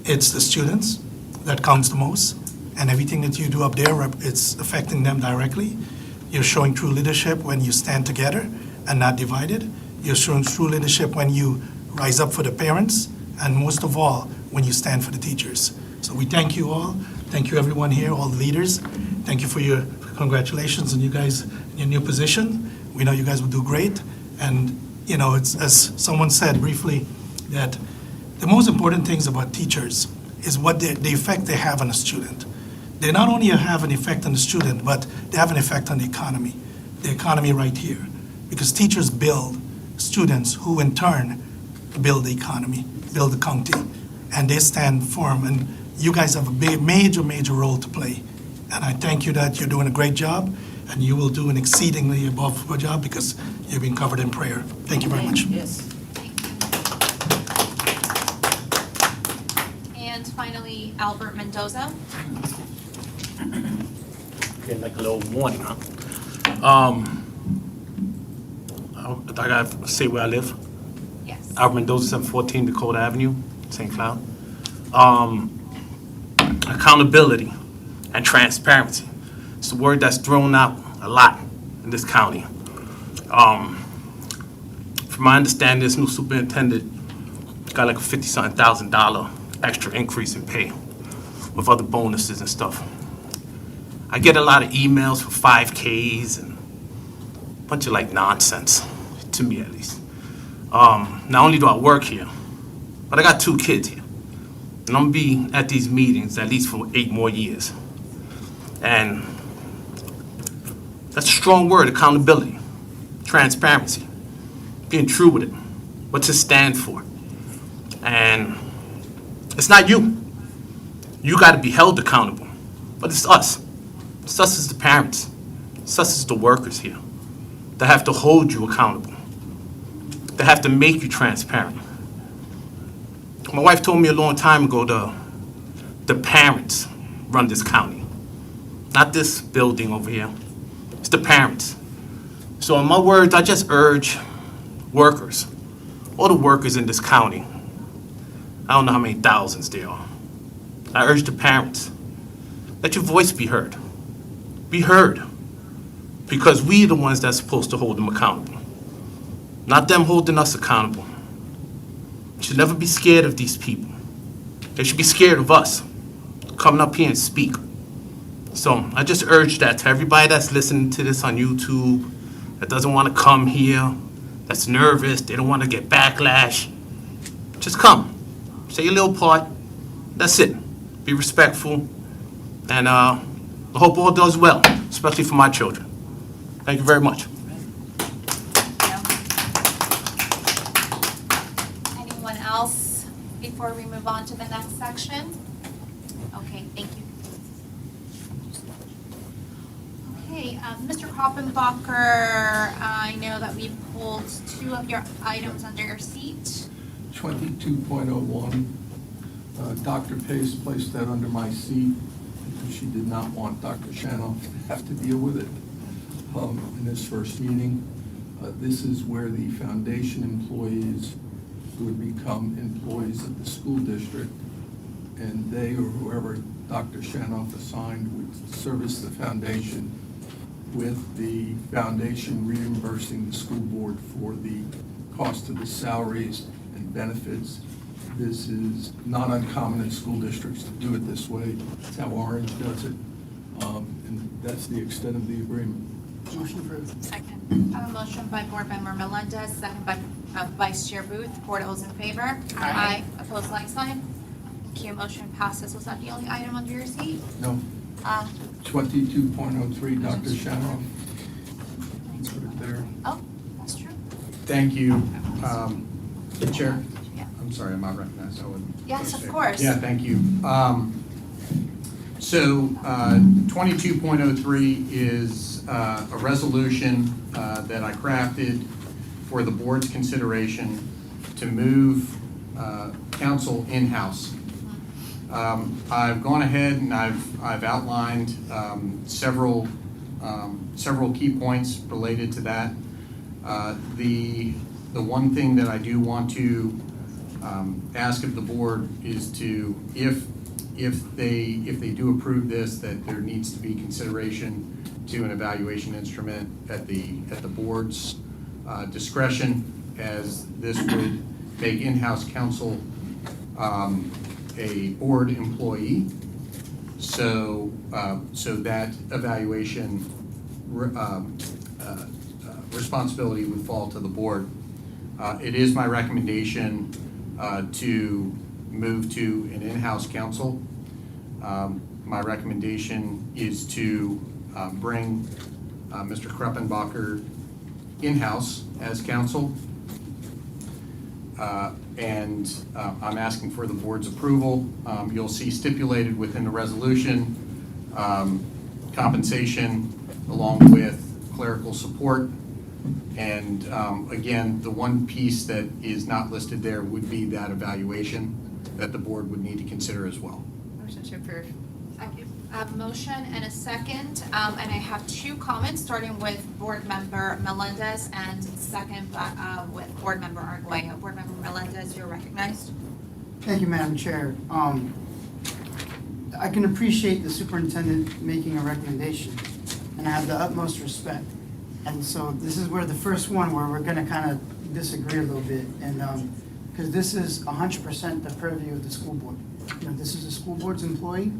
S20: it's the students that counts the most, and everything that you do up there, it's affecting them directly. You're showing true leadership when you stand together and not divided. You're showing true leadership when you rise up for the parents, and most of all, when you stand for the teachers. So we thank you all. Thank you, everyone here, all the leaders. Thank you for your congratulations on you guys in your new position. We know you guys will do great. And, it's, as someone said briefly, that the most important things about teachers is what the effect they have on a student. They not only have an effect on the student, but they have an effect on the economy right here. Because teachers build students who in turn build the economy, build the county, and they stand firm. And you guys have a big, major role to play. And I thank you that you're doing a great job, and you will do an exceedingly above a job because you've been covered in prayer. Thank you very much.
S19: Yes.
S1: And finally, Albert Mendoza.
S21: Getting like a little warning, huh? I gotta say where I live.
S1: Yes.
S21: Albert Mendoza, 714 Dakota Avenue, St. Cloud. Accountability and transparency. It's a word that's thrown out a lot in this county. From my understanding, this new superintendent got like a $50-something thousand extra increase in pay with other bonuses and stuff. I get a lot of emails for 5Ks and a bunch of like nonsense, to me at least. Not only do I work here, but I got 2 kids here. And I'm gonna be at these meetings at least for 8 more years. And that's a strong word, accountability, transparency, being true with it, what's it stand for. And it's not you. You gotta be held accountable, but it's us. It's us as the parents. It's us as the workers here that have to hold you accountable. They have to make you transparent. My wife told me a long time ago the parents run this county. Not this building over here. It's the parents. So in my words, I just urge workers, all the workers in this county, I don't know how many thousands there are. I urge the parents, let your voice be heard. Be heard. Because we're the ones that's supposed to hold them accountable. Not them holding us accountable. You should never be scared of these people. They should be scared of us coming up here and speak. So I just urge that to everybody that's listening to this on YouTube, that doesn't want to come here, that's nervous, they don't want to get backlash. Just come. Say your little part. That's it. Be respectful. And I hope all does well, especially for my children. Thank you very much.
S1: Anyone else before we move on to the next section? Okay, thank you. Okay, Mr. Koppenbacher, I know that we pulled 2 of your items under your seat.
S16: 22.01, Dr. Pace placed that under my seat because she did not want Dr. Shanoff to have to deal with it in this first meeting. This is where the foundation employees would become employees of the school district, and they or whoever Dr. Shanoff assigned would service the foundation, with the foundation reimbursing the school board for the cost of the salaries and benefits. This is not uncommon in school districts to do it this way. It's how Orange does it, and that's the extent of the agreement.
S9: Motion approved.
S1: Second. I have a motion by Board Member Melendez, second by Vice Chair Booth. Board, all those in favor? Aye. Opposed, like sign. Thank you. Motion passes. Was that the only item under your seat?
S16: No. 22.03, Dr. Shanoff. Put it there.
S1: Oh, that's true.
S22: Thank you, Chair. I'm sorry, I'm not recognized. I wouldn't.
S1: Yes, of course.
S22: Yeah, thank you. So 22.03 is a resolution that I crafted for the board's consideration to move counsel in-house. I've gone ahead and I've outlined several key points related to that. The one thing that I do want to ask of the board is to, if they do approve this, that there needs to be consideration to an evaluation instrument at the board's discretion, as this would make in-house counsel a board employee. So that evaluation responsibility would fall to the board. It is my recommendation to move to an in-house counsel. My recommendation is to bring Mr. Kruppenbacher in-house as counsel. And I'm asking for the board's approval. You'll see stipulated within the resolution compensation along with clerical support. And again, the one piece that is not listed there would be that evaluation that the board would need to consider as well.
S7: Motion to approve.
S1: Second. A motion and a second, and I have two comments, starting with Board Member Melendez and second with Board Member Arguello. Board Member Melendez, you're recognized.
S9: Thank you, Madam Chair. I can appreciate the superintendent making a recommendation, and I have the utmost respect. And so this is where the first one where we're gonna kind of disagree a little bit, and because this is 100% the purview of the school board. You know, this is a school board's employee.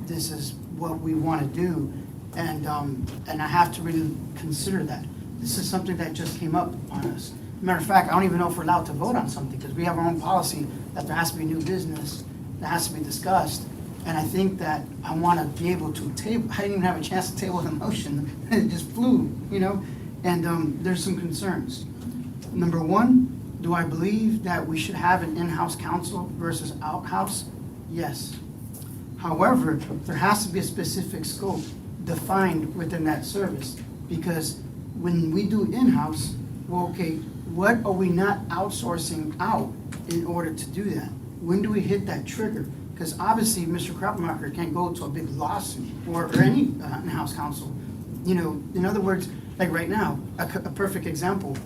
S9: This is what we want to do, and I have to really consider that. This is something that just came up on us. Matter of fact, I don't even know if we're allowed to vote on something, because we have our own policy that there has to be new business that has to be discussed. And I think that I want to be able to table, I didn't even have a chance to table the motion, it just flew, you know? And there's some concerns. Number one, do I believe that we should have an in-house counsel versus out-house? Yes. However, there has to be a specific scope defined within that service, because when we do in-house, well, okay, what are we not outsourcing out in order to do that? When do we hit that trigger? Because obviously, Mr. Krappenmacher can't go to a big lawsuit or any in-house counsel. You know, in other words, like right now, a perfect example,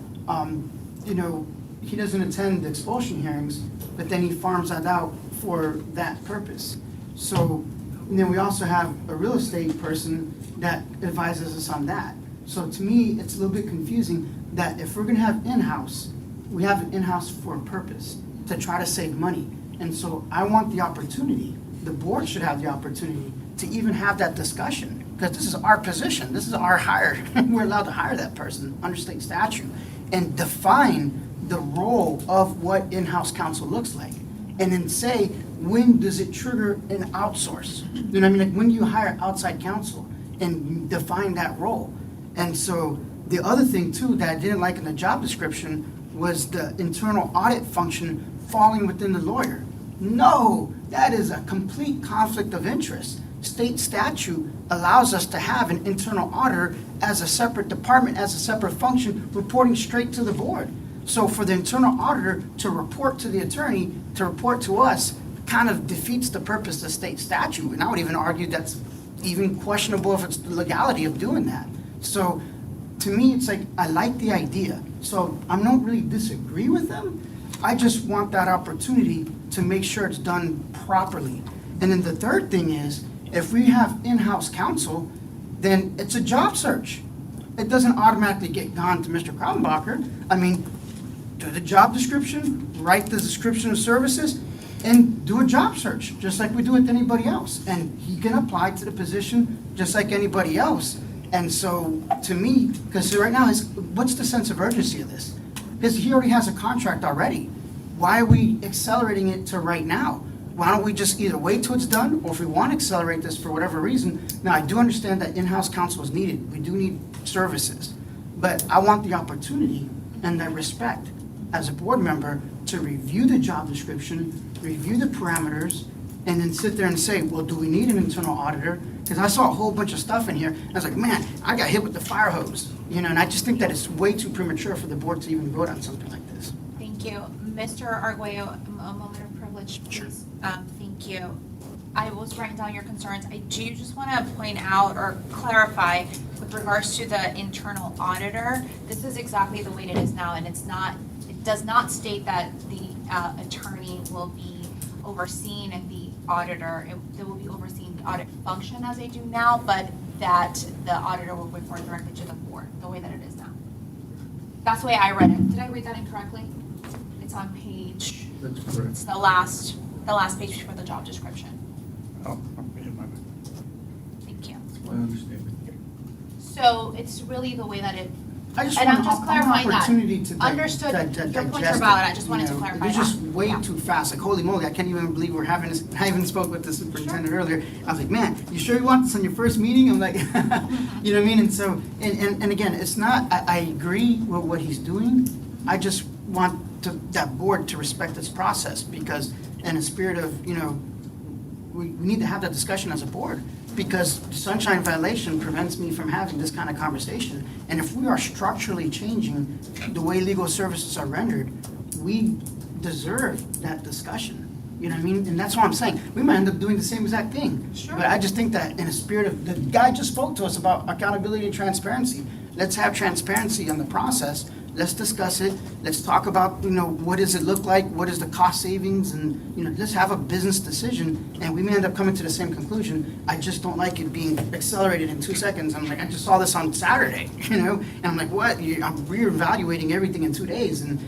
S9: you know, he doesn't attend the expulsion hearings, but then he farms that out for that purpose. So, and then we also have a real estate person that advises us on that. So to me, it's a little bit confusing that if we're gonna have in-house, we have an in-house for a purpose, to try to save money. And so I want the opportunity, the board should have the opportunity to even have that discussion, because this is our position, this is our hire. We're allowed to hire that person under state statute and define the role of what in-house counsel looks like. And then say, when does it trigger an outsource? You know what I mean? Like, when do you hire outside counsel and define that role? And so the other thing too that I didn't like in the job description was the internal audit function falling within the lawyer. No, that is a complete conflict of interest. State statute allows us to have an internal auditor as a separate department, as a separate function, reporting straight to the board. So for the internal auditor to report to the attorney, to report to us, kind of defeats the purpose of state statute. And I would even argue that's even questionable if it's the legality of doing that. So to me, it's like, I like the idea. So I don't really disagree with them. I just want that opportunity to make sure it's done properly. And then the third thing is, if we have in-house counsel, then it's a job search. It doesn't automatically get gone to Mr. Krautenbacher. I mean, do the job description, write the description of services, and do a job search, just like we do with anybody else. And he can apply to the position just like anybody else. And so, to me, because right now, what's the sense of urgency of this? Because he already has a contract already. Why are we accelerating it to right now? Why don't we just either wait till it's done, or if we want to accelerate this for whatever reason? Now, I do understand that in-house counsel is needed. We do need services. But I want the opportunity and that respect as a board member to review the job description, review the parameters, and then sit there and say, well, do we need an internal auditor? Because I saw a whole bunch of stuff in here, and I was like, man, I got hit with the fire hose. You know, and I just think that it's way too premature for the board to even vote on something like this.
S1: Thank you. Mr. Arguello, a moment of privilege, please. Thank you. I was writing down your concerns. I do just want to point out or clarify with regards to the internal auditor. This is exactly the way it is now, and it does not state that the attorney will be overseen and the auditor, they will be overseeing the audit function as they do now, but that the auditor will report directly to the board, the way that it is now. That's the way I read it. Did I read that incorrectly? It's on page.
S16: That's correct.
S1: It's the last page for the job description.
S16: Oh, in my mind.
S1: Thank you.
S16: I understand.
S1: So it's really the way that it.
S9: I just
S1: and
S9: want
S1: I'm just
S9: an
S1: clarifying
S9: opportunity
S1: that.
S9: to
S1: Understood. Your points
S9: digest
S1: are valid.
S9: it,
S1: I just wanted to
S9: you know.
S1: clarify
S9: It's
S1: that.
S9: just way too fast. Like, holy moly, I can't even believe we're having this. I even spoke with the superintendent earlier. I was like, man, you sure you want this on your first meeting? I'm like, you know what I mean? And so, and again, it's not, I agree with what he's doing. I just want that board to respect this process, because in a spirit of, you know, we need to have that discussion as a board. because sunshine violation prevents me from having this kind of conversation. And if we are structurally changing the way legal services are rendered, we deserve that discussion. You know what I mean? And that's what I'm saying. We might end up doing the same exact thing.
S1: Sure.
S9: But I just think that in a spirit of, the guy just spoke to us about accountability and transparency. Let's have transparency on the process. Let's discuss it. Let's talk about, what does it look like? What is the cost savings? And, let's have a business decision, and we may end up coming to the same conclusion. I just don't like it being accelerated in 2 seconds. I'm like, I just saw this on Saturday, And I'm like, what? I'm reevaluating everything in 2 days, and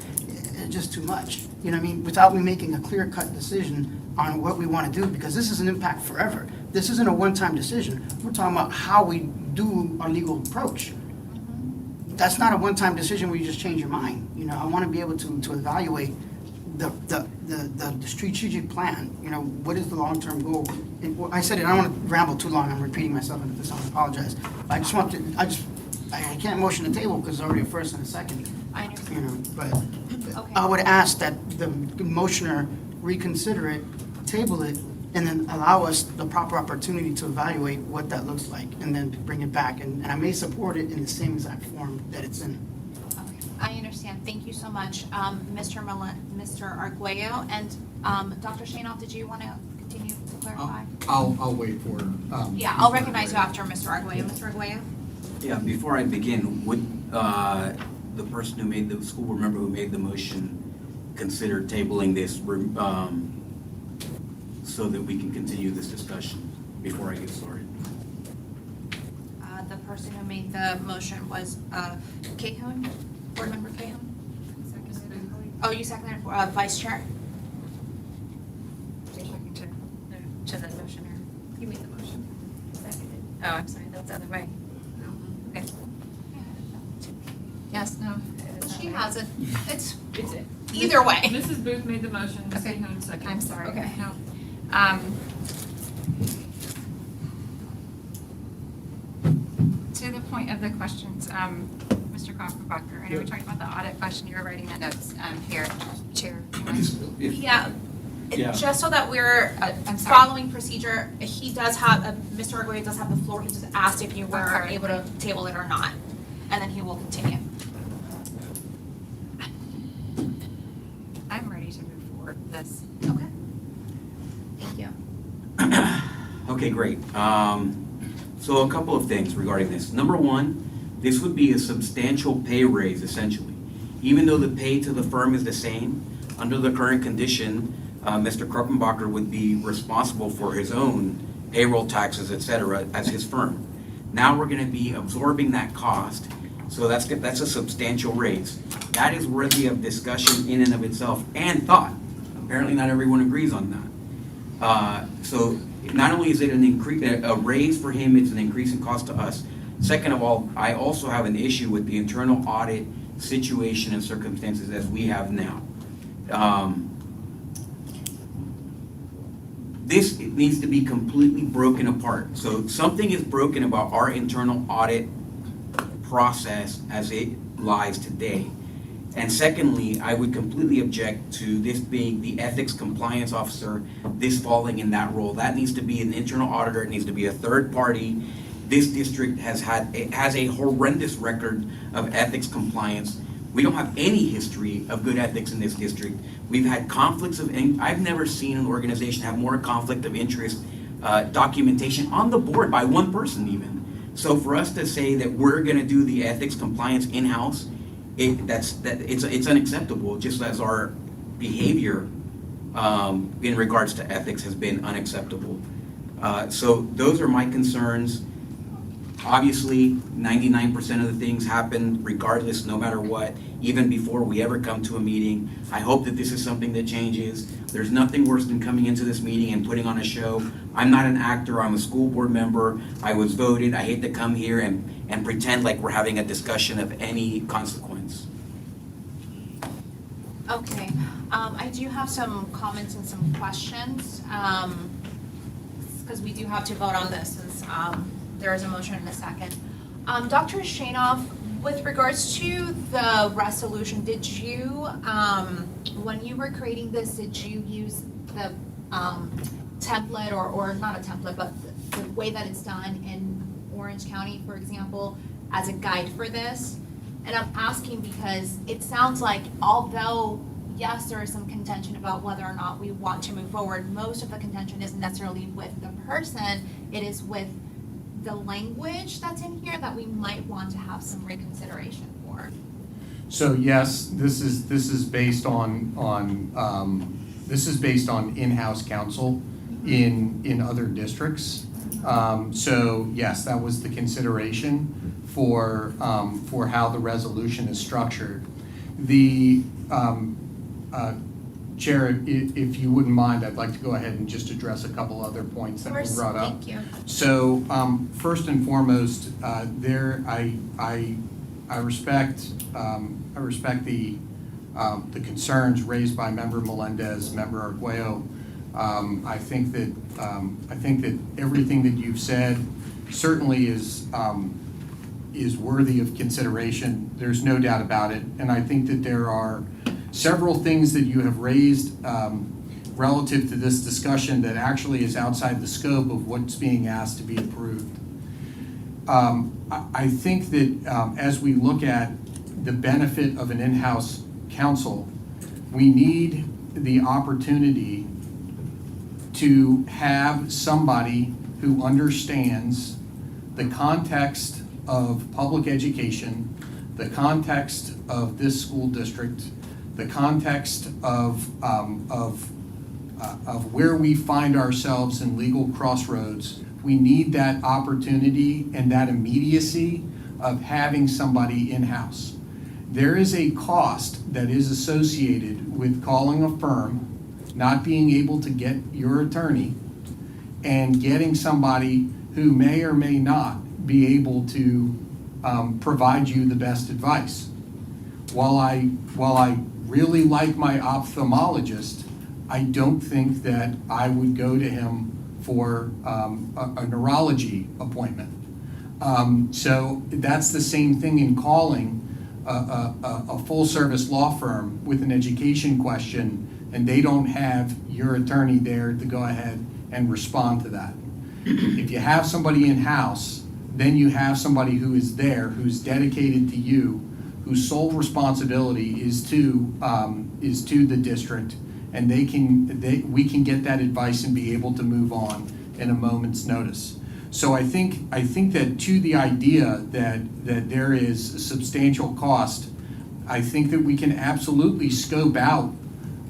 S9: it's just too much. You know what I mean? Without me making a clear-cut decision on what we want to do, because this is an impact forever. This isn't a one-time decision. We're talking about how we do our legal approach. That's not a one-time decision where you just change your mind. I want to be able to evaluate the strategic plan. What is the long-term goal? And I said it. I don't want to ramble too long. I'm repeating myself into this. I apologize. But I can't motion the table because it's already a first and a second.
S1: I understand.
S9: But
S1: Okay.
S9: I would ask that the motioner reconsider it, table it, and then allow us the proper opportunity to evaluate what that looks like, and then bring it back. And I may support it in the same exact form that it's in.
S1: Okay, I understand. Thank you so much, Mr. Arguello. And Dr. Shanoff, did you want to continue to clarify?
S22: I'll wait for.
S1: Yeah, I'll recognize you after Mr. Arguello. Mr. Arguello?
S8: Yeah, before I begin, would the person who made the school board member who made the motion consider tabling this so that we can continue this discussion before I get started?
S1: The person who made the motion was Cahoon, Board Member Cahoon? Oh, you seconded it for Vice Chair?
S7: To the motioner.
S1: You made the motion.
S7: Seconded. Oh, I'm sorry, that's the other way. Okay. Yes, no?
S1: She has it. It's either way.
S2: Mrs. Booth made the motion, Ms.
S7: Okay.
S2: Cahoon seconded.
S7: I'm sorry.
S1: Okay.
S7: No. To the point of the questions, Mr. Koppenbacher, I know we talked about the audit question, you were writing the notes here, Chair.
S1: Yeah.
S8: Yeah.
S1: Just so that we're
S7: I'm sorry.
S1: following procedure, he does have, Mr. Arguello does have the floor. He just asked if you were
S7: Okay.
S1: able to table it or not, and then he will continue.
S7: I'm ready to move forward with this.
S1: Okay. Thank you.
S8: Okay, great. So a couple of things regarding this. Number one, this would be a substantial pay raise essentially. Even though the pay to the firm is the same, under the current condition, Mr. Kruppenbacher would be responsible for his own payroll taxes, et cetera, as his firm. Now we're gonna be absorbing that cost, so that's a substantial raise. That is worthy of discussion in and of itself and thought. Apparently not everyone agrees on that. So not only is it a raise for him, it's an increase in cost to us. Second of all, I also have an issue with the internal audit situation and circumstances as we have now. This needs to be completely broken apart. So something is broken about our internal audit process as it lies today. And secondly, I would completely object to this being the ethics compliance officer, this falling in that role. That needs to be an internal auditor, it needs to be a third party. This district has a horrendous record of ethics compliance. We don't have any history of good ethics in this district. We've had conflicts I've never seen an organization have more conflict of interest documentation on the board by one person even. So for us to say that we're gonna do the ethics compliance in-house, it's unacceptable, just as our behavior in regards to ethics has been unacceptable. So those are my concerns. Obviously, 99% of the things happen regardless, no matter what, even before we ever come to a meeting. I hope that this is something that changes. There's nothing worse than coming into this meeting and putting on a show. I'm not an actor, I'm a school board member. I was voted. I hate to come here and pretend like we're having a discussion of any consequence.
S1: Okay, I do have some comments and some questions, because we do have to vote on this since there is a motion in a second. Dr. Shanoff, with regards to the resolution, did you, when you were creating this, did you use the template or not a template, but the way that it's done in Orange County, for example, as a guide for this. And I'm asking because it sounds like although, yes, there is some contention about whether or not we want to move forward, most of the contention isn't necessarily with the person, it is with the language that's in here that we might want to have some reconsideration for.
S22: So yes, this is based on in-house counsel in other districts. So yes, that was the consideration for how the resolution is structured. The Chair, if you wouldn't mind, I'd like to go ahead and just address a couple other points that were brought up.
S1: Thank you.
S22: So first and foremost, I respect the concerns raised by Member Melendez, Member Arguello. I think that everything that you've said certainly is worthy of consideration. There's no doubt about it, and I think that there are several things that you have raised relative to this discussion that actually is outside the scope of what's being asked to be approved. I think that as we look at the benefit of an in-house counsel, we need the opportunity to have somebody who understands the context of public education, the context of this school district, the context of where we find ourselves in legal crossroads. We need that opportunity and that immediacy of having somebody in-house. There is a cost that is associated with calling a firm, not being able to get your attorney, and getting somebody who may or may not be able to provide you the best advice. While I really like my ophthalmologist, I don't think that I would go to him for a neurology appointment. So that's the same thing in calling a full-service law firm with an education question, and they don't have your attorney there to go ahead and respond to that. If you have somebody in-house, then you have somebody who is there, who's dedicated to you, whose sole responsibility is to the district, and we can get that advice and be able to move on in a moment's notice. So I think that to the idea that there is a substantial cost, I think that we can absolutely scope out,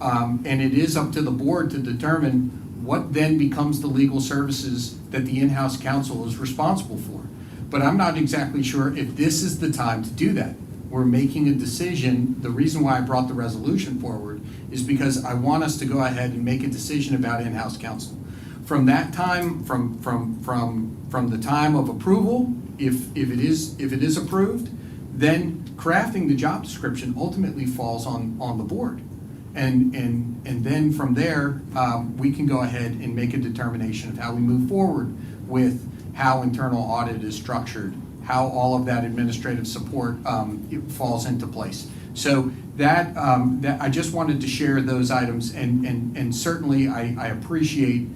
S22: and it is up to the board to determine what then becomes the legal services that the in-house counsel is responsible for. But I'm not exactly sure if this is the time to do that. We're making a decision. The reason why I brought the resolution forward is because I want us to go ahead and make a decision about in-house counsel. From that time, from the time of approval, if it is approved, then crafting the job description ultimately falls on the board. And then from there, we can go ahead and make a determination of how we move forward with how internal audit is structured, how all of that administrative support it falls into place. So that I just wanted to share those items, and certainly I appreciate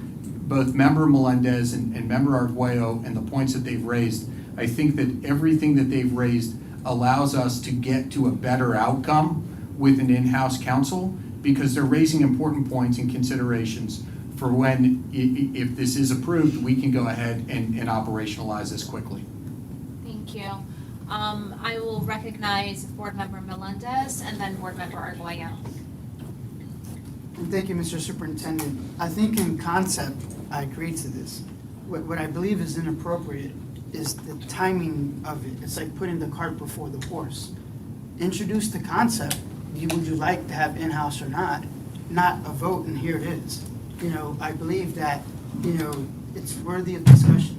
S22: both Member Melendez and Member Arguello and the points that they've raised. I think that everything that they've raised allows us to get to a better outcome with an in-house counsel, because they're raising important points and considerations for when, if this is approved, we can go ahead and operationalize this quickly.
S1: Thank you. I will recognize Board Member Melendez and then Board Member Arguello.
S9: And thank you, Mr. Superintendent. I think in concept, I agree to this. What I believe is inappropriate is the timing of it. It's like putting the cart before the horse. Introduce the concept. Would you like to have in-house or not a vote, and here it is. I believe that, it's worthy of discussion,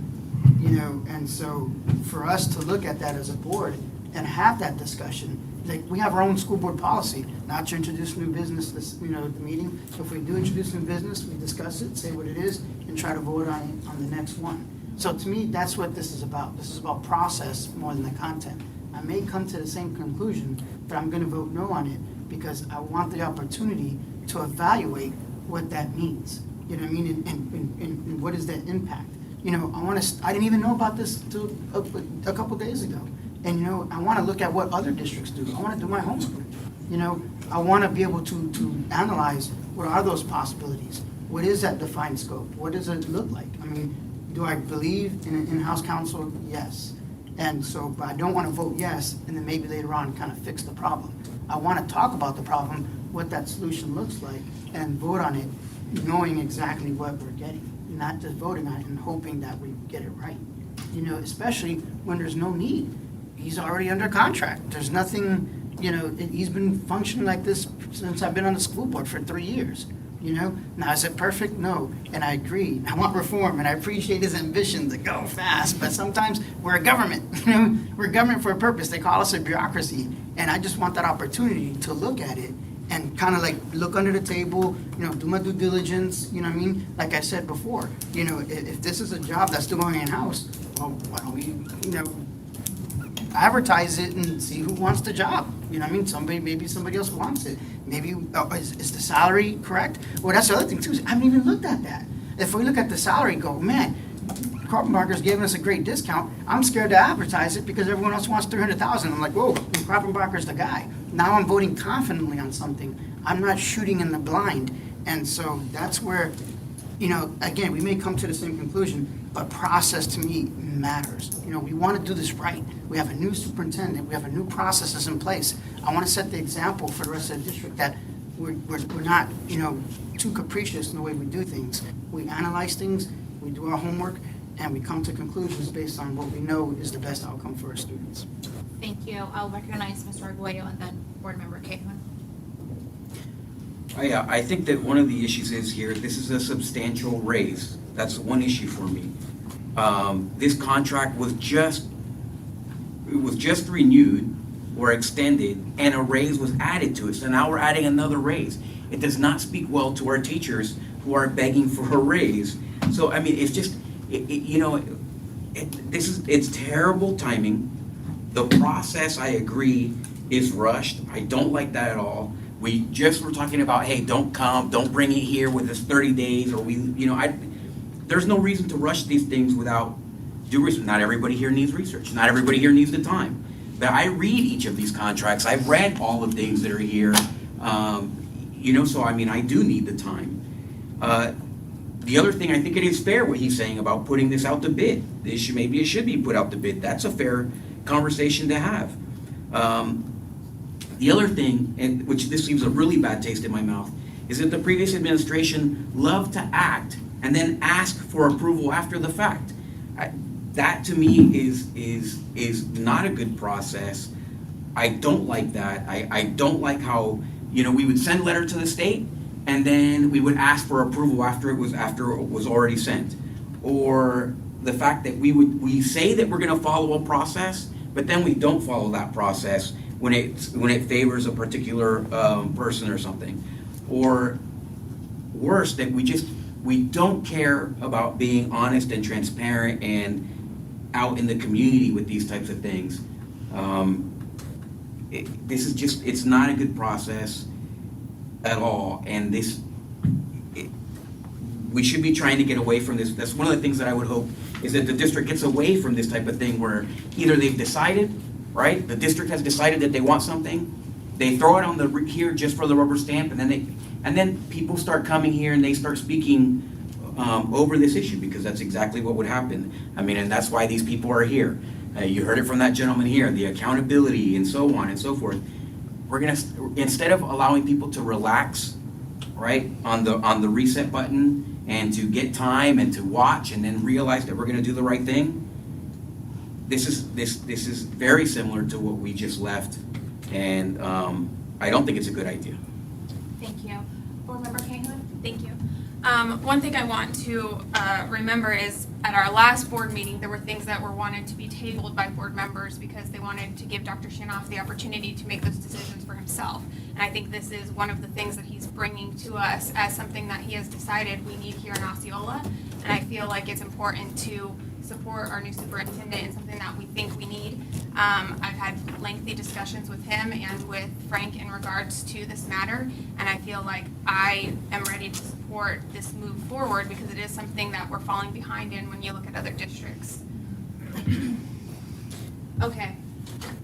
S9: and so for us to look at that as a board and have that discussion, like we have our own school board policy, not to introduce new business the meeting. If we do introduce new business, we discuss it, say what it is, and try to vote on the next one. So to me, that's what this is about. This is about process more than the content. I may come to the same conclusion, but I'm going to vote no on it because I want the opportunity to evaluate what that means. You know what I mean? And what is that impact? I didn't even know about this till a couple days ago. And, I want to look at what other districts do. I want to do my homework. I want to be able to analyze what are those possibilities. What is that defined scope? What does it look like? I mean, do I believe in an in-house counsel? Yes. And so, but I don't want to vote yes, and then maybe later on kind of fix the problem. I want to talk about the problem, what that solution looks like, and vote on it, knowing exactly what we're getting, not just voting on it and hoping that we get it right. Especially when there's no need. He's already under contract. There's nothing, he's been functioning like this since I've been on the school board for 3 years. Now is it perfect? No. And I agree. I want reform, and I appreciate his ambition to go fast, but sometimes we're a government. We're a government for a purpose. They call us a bureaucracy, and I just want that opportunity to look at it and kind of like look under the table, do my due diligence, you know what I mean? Like I said before, if this is a job that's still going in-house, well, why don't we, advertise it and see who wants the job. You know what I mean? Maybe somebody else wants it. Maybe, is the salary correct? Well, that's the other thing too, is I haven't even looked at that. If we look at the salary and go, man, Carpenbarger's giving us a great discount, I'm scared to advertise it because everyone else wants $300,000. I'm like, whoa, Carpenbarger's the guy. Now I'm voting confidently on something. I'm not shooting in the blind. And so that's where, again, we may come to the same conclusion, but process to me matters. We want to do this right. We have a new superintendent. We have a new processes in place. I want to set the example for the rest of the district that we're not, too capricious in the way we do things. We analyze things, we do our homework, and we come to conclusions based on what we know is the best outcome for our students.
S1: Thank you. I'll recognize Mr. Arguello and then Board Member Cahill.
S8: I think that one of the issues is here, this is a substantial raise. That's one issue for me. This contract was just renewed or extended, and a raise was added to it. So now we're adding another raise. It does not speak well to our teachers who are begging for a raise. So, I mean, it's just, it's terrible timing. The process, I agree, is rushed. I don't like that at all. We just were talking about, hey, don't bring it here with us 30 days, or there's no reason to rush these things without due research. Not everybody here needs research. Not everybody here needs the time. But I read each of these contracts. I've read all the things that are here. So I mean, I do need the time. The other thing, I think it is fair what he's saying about putting this out to bid. Maybe it should be put out to bid. That's a fair conversation to have. The other thing, and which this leaves a really bad taste in my mouth, is that the previous administration loved to act and then ask for approval after the fact. That to me is not a good process. I don't like that. I don't like how we would send a letter to the state and then we would ask for approval after it was already sent, or the fact that we say that we're going to follow a process, but then we don't follow that process when it favors a particular person or something, or worse, that we don't care about being honest and transparent and out in the community with these types of things. It's not a good process at all, and we should be trying to get away from this. That's one of the things that I would hope, is that the district gets away from this type of thing where either they've decided, right? The district has decided that they want something, they throw it on here just for the rubber stamp, and then people start coming here and they start speaking over this issue, because that's exactly what would happen. I mean, and that's why these people are here. You heard it from that gentleman here, the accountability and so on and so forth. We're gonna, instead of allowing people to relax, right, on the reset button and to get time and to watch and then realize that we're gonna do the right thing, this is very similar to what we just left, and I don't think it's a good idea.
S6: Thank you. Board Member Cahill? Thank you. One thing I want to remember is at our last board meeting, there were things that were wanted to be tabled by board members because they wanted to give Dr. Shanoff the opportunity to make those decisions for himself. And I think this is one of the things that he's bringing to us as something that he has decided we need here in Osceola. And I feel like it's important to support our new superintendent and something that we think we need. I've had lengthy discussions with him and with Frank in regards to this matter, and I feel like I am ready to support this move forward because it is something that we're falling behind in when you look at other districts. Okay.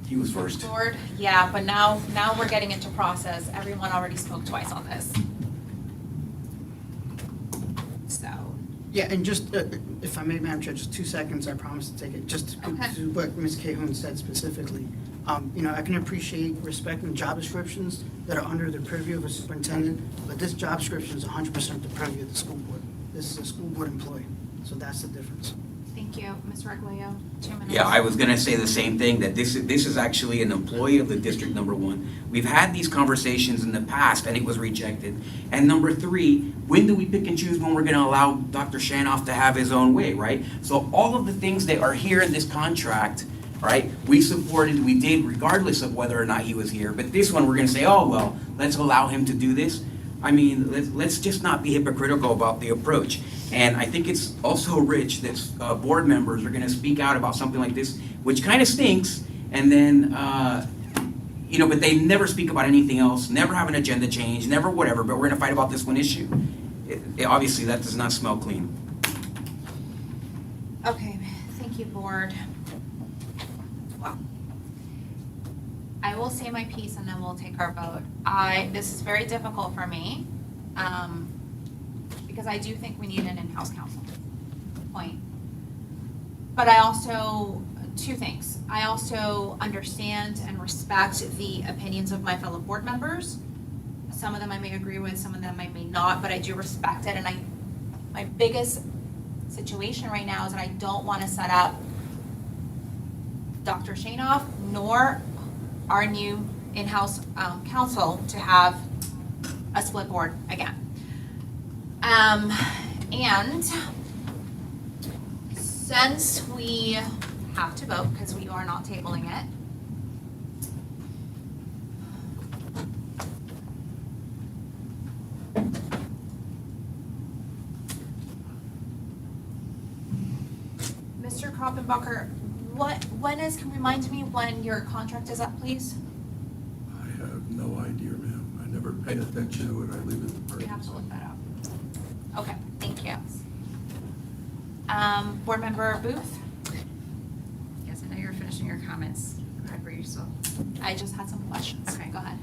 S8: He was first.
S1: Board, yeah, but now we're getting into process. Everyone already spoke twice on this. So,
S9: Yeah, and just, if I may, Madam Chair, just 2 seconds, I promise to take it, just to
S1: Okay.
S9: to what Ms. Cahoon said specifically. I can appreciate respecting job descriptions that are under the purview of a superintendent, but this job description is 100% the purview of the school board. This is a school board employee, so that's the difference.
S1: thank you. Ms. Reglio, 2 minutes.
S8: Yeah, I was gonna say the same thing, that this is actually an employee of the district, number one. We've had these conversations in the past and it was rejected. And number three, when do we pick and choose when we're gonna allow Dr. Shanoff to have his own way, right? So all of the things that are here in this contract, right, we supported, we did regardless of whether or not he was here. But this one, we're gonna say, oh, well, let's allow him to do this. I mean, let's just not be hypocritical about the approach. And I think it's also rich that board members are going to speak out about something like this, which kind of stinks, and then, but they never speak about anything else, never have an agenda change, never whatever, but we're going to fight about this one issue. Obviously, that does not smell clean.
S1: Okay, thank you, board. Well, I will say my piece and then we'll take our vote. This is very difficult for me, because I do think we need an in-house counsel, point. But I also, 2 things. I also understand and respect the opinions of my fellow board members. Some of them I may agree with, some of them I may not, but I do respect it. And my biggest situation right now is that I don't want to set up Dr. Shanoff nor our new in-house counsel to have a split board again. And since we have to vote, because we are not tabling it, Mr. Koppenbacher, can you remind me when your contract is up, please?
S16: I have no idea, ma'am. I never paid attention to it. I leave it to
S1: We have
S16: purpose.
S1: to look that up. Okay, thank you. Board Member Booth?
S7: Yes, I know you're finishing your comments. Go ahead, yourself.
S1: I just had some questions.
S7: Okay.
S1: Go ahead.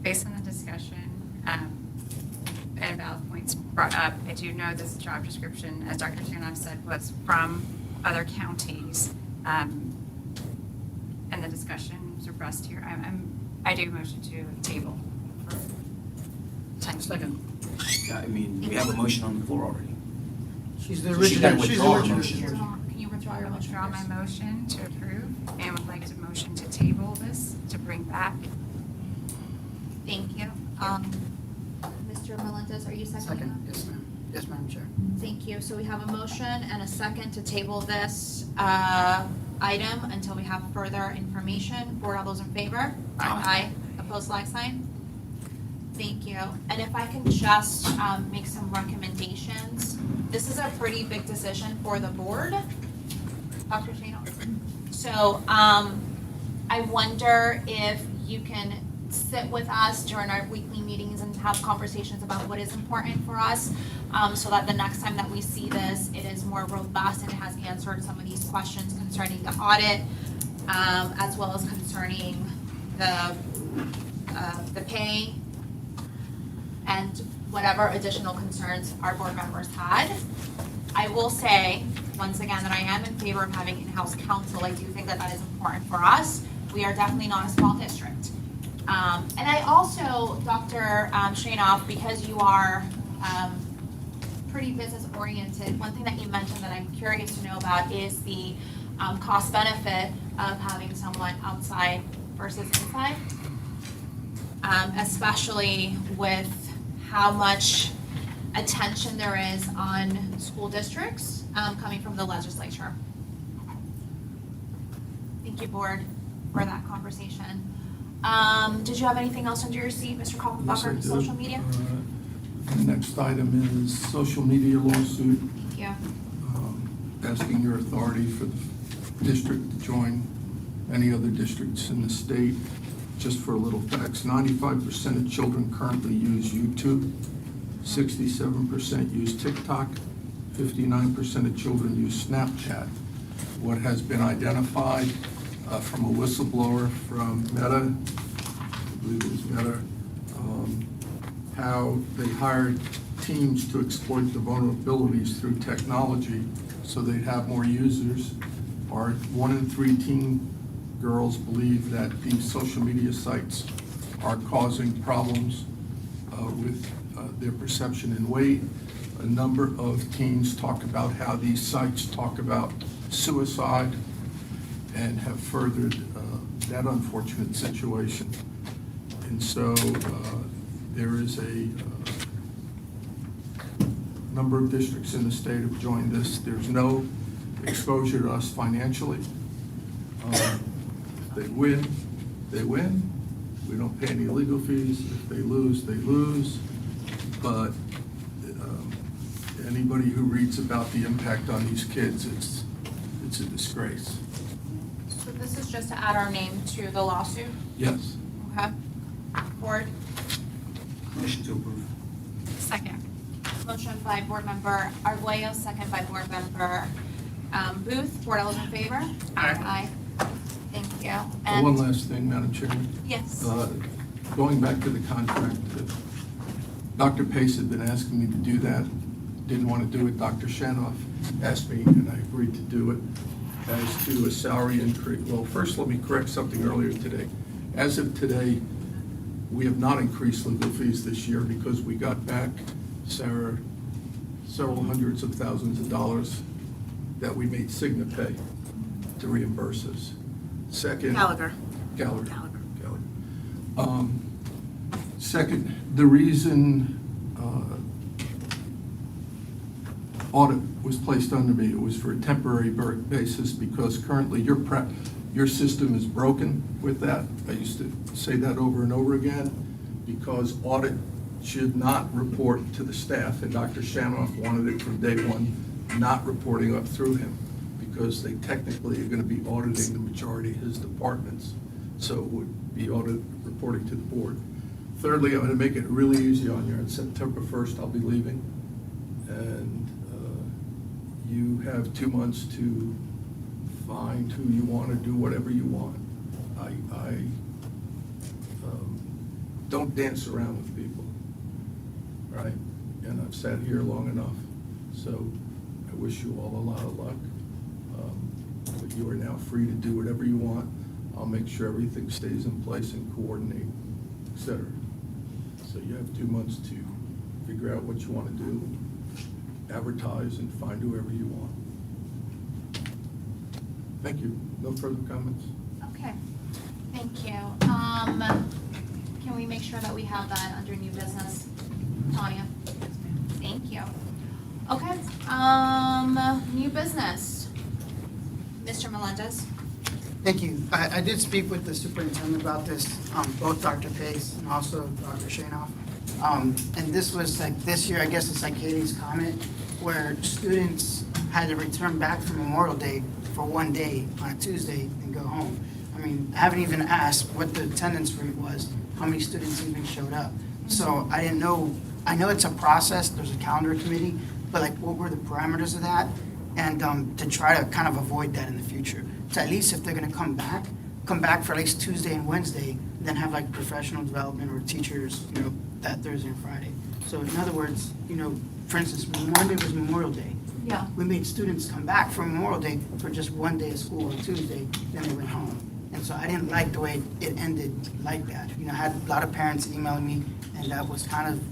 S7: Based on the discussion, and valid points brought up, I do know this job description, as Dr. Shanoff said, was from other counties. And the discussion was robust here. I do motion to table for time.
S9: Second.
S8: Yeah, I mean, we have a motion on the floor already.
S9: She's the
S8: So she's gotta
S9: original. She's the
S8: withdraw her
S9: original.
S8: motion.
S1: Can you withdraw your
S7: I
S1: motion?
S7: withdraw my motion to approve and would like to motion to table this, to bring back.
S1: Thank you. Mr. Melendez, are you seconding
S9: Second,
S1: that?
S9: yes, ma'am. Yes, Madam Chair.
S1: Thank you. So we have a motion and a second to table this item until we have further information. Board, all those in favor? Aye. Opposed, like sign? Thank you. And if I can just make some recommendations. This is a pretty big decision for the board, Dr. Shanoff. So I wonder if you can sit with us during our weekly meetings and have conversations about what is important for us, so that the next time that we see this, it is more robust and it has answered some of these questions concerning the audit, as well as concerning the pay and whatever additional concerns our board members had. I will say, once again, that I am in favor of having in-house counsel. I do think that that is important for us. We are definitely not a small district. And I also, Dr. Shanoff, because you are pretty business oriented, one thing that you mentioned that I'm curious to know about is the cost benefit of having someone outside versus inside, especially with how much attention there is on school districts coming from the legislature. Thank you, board, for that conversation. Did you have anything else under your seat, Mr.
S16: Yes, I
S1: Koppenbacher,
S16: do.
S1: social media?
S16: The next item is social media lawsuit,
S1: Thank you.
S16: asking your authority for the district to join many other districts in the state. Just for a little facts, 95% of children currently use YouTube, 67% use TikTok, 59% of children use Snapchat. What has been identified from a whistleblower from Meta, I believe it was Meta, how they hired teams to exploit the vulnerabilities through technology so they'd have more users. Our 1 in 3 teen girls believe that these social media sites are causing problems with their perception and weight. A number of teens talk about how these sites talk about suicide and have furthered that unfortunate situation. And so there is a number of districts in the state have joined this. There's no exposure to us financially. They win, they win. We don't pay any legal fees. If they lose, they lose. But anybody who reads about the impact on these kids, it's a disgrace.
S1: So this is just to add our name to the lawsuit?
S16: Yes.
S1: Okay. Board?
S8: Motion to approve.
S6: Second.
S1: Motion by Board Member Arguello, second by Board Member Booth. Board, all those in favor? Aye. Thank you. And
S16: One last thing, Madam Chairman.
S1: yes.
S16: Going back to the contract, Dr. Pace had been asking me to do that. Didn't want to do it. Dr. Shanoff asked me, and I agreed to do it. As to a salary increase, well, first let me correct something earlier today. As of today, we have not increased legal fees this year because we got back, Sarah, several hundreds of thousands of dollars that we made Cigna pay to reimburse us. Second.
S4: Gallagher.
S16: Second, the reason audit was placed under me, it was for a temporary basis because currently your system is broken with that. I used to say that over and over again because audit should not report to the staff, and Dr. Shanoff wanted it from day one, not reporting up through him, because they technically are going to be auditing the majority of his departments, so it would be reporting to the board. Thirdly, I'm going to make it really easy on you. On September 1st, I'll be leaving, and you have 2 months to find who you want to do whatever you want. I don't dance around with people, right? And I've sat here long enough, so I wish you all a lot of luck. But you are now free to do whatever you want. I'll make sure everything stays in place and coordinate, etc. So you have 2 months to figure out what you want to do, advertise, and find whoever you want. Thank you. No further comments?
S1: Okay. Thank you. Can we make sure that we have that under new business? Tanya? Thank you. Okay, new business. Mr. Melendez?
S9: Thank you. I did speak with the superintendent about this, both Dr. Pace and also Dr. Shanoff. And this was like this year, I guess it's like Katie's comment, where students had to return back from Memorial Day for 1 day on a Tuesday and go home. I mean, I haven't even asked what the attendance rate was, how many students even showed up. So I didn't know, I know it's a process, there's a calendar committee, but like what were the parameters of that? And to try to kind of avoid that in the future. So at least if they're gonna come back for at least Tuesday and Wednesday, then have like professional development or teachers, you know, that Thursday and Friday. So in other words, you know, for instance, Monday was Memorial Day.
S1: Yeah.
S9: We made students come back from Memorial Day for just 1 day of school on Tuesday, then they went home. And so I didn't like the way it ended like that. You know, I had a lot of parents emailing me, and that was kind of,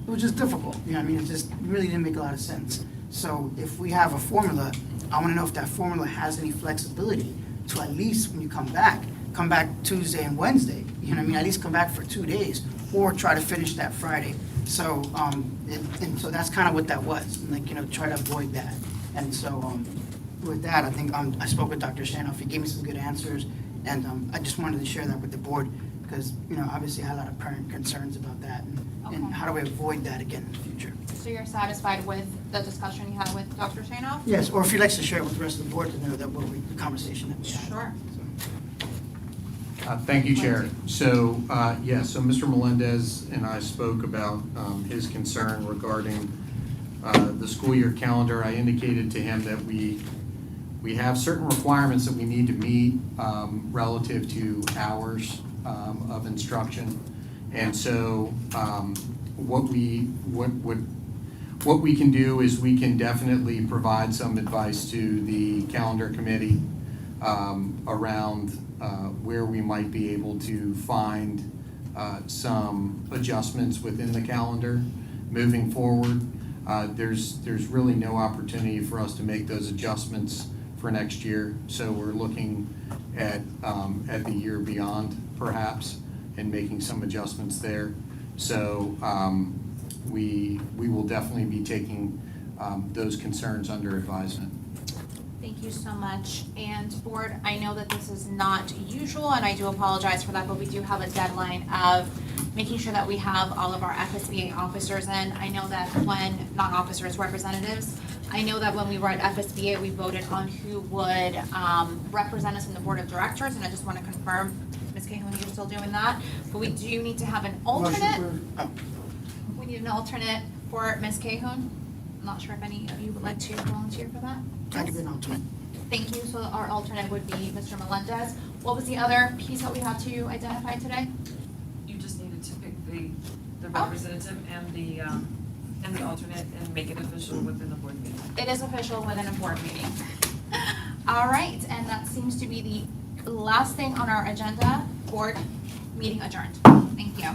S9: it was just difficult. You know what I mean? It just really didn't make a lot of sense. So if we have a formula, I want to know if that formula has any flexibility to at least when you come back Tuesday and Wednesday. You know what I mean? At least come back for 2 days or try to finish that Friday. So, and so that's kind of what that was, like, you know, try to avoid that. And so with that, I think I spoke with Dr. Shanoff. He gave me some good answers, and I just wanted to share that with the board because, you know, obviously I had a lot of parent concerns about that and how do we avoid that again in the future.
S1: So you're satisfied with the discussion you had with Dr. Shanoff?
S9: Yes, or if he likes to share it with the rest of the board to know that what the conversation that we had.
S1: Sure.
S22: Thank you, Chair. So, so Mr. Melendez and I spoke about his concern regarding the school year calendar. I indicated to him that we have certain requirements that we need to meet relative to hours of instruction. And so what we can do is we can definitely provide some advice to the calendar committee around where we might be able to find some adjustments within the calendar moving forward. There's really no opportunity for us to make those adjustments for next year, so we're looking at the year beyond perhaps and making some adjustments there. So we will definitely be taking those concerns under advisement.
S1: Thank you so much. And board, I know that this is not usual, and I do apologize for that, but we do have a deadline of making sure that we have all of our FSBA officers in. I know that when, not officers, representatives, I know that when we were at FSBA, we voted on who would represent us in the board of directors, and I just want to confirm, Ms. Cahoon, you're still doing that, but we do need to have an alternate. We need an alternate for Ms. Cahoon. I'm not sure if any of you would like to volunteer for that.
S9: I can be an alternate.
S1: Thank you. So our alternate would be Mr. Melendez. What was the other piece that we had to identify today?
S2: You just needed to pick the representative and the alternate and make it official within the board meeting.
S1: It is official within a board meeting. All right, and that seems to be the last thing on our agenda. Board meeting adjourned. Thank you.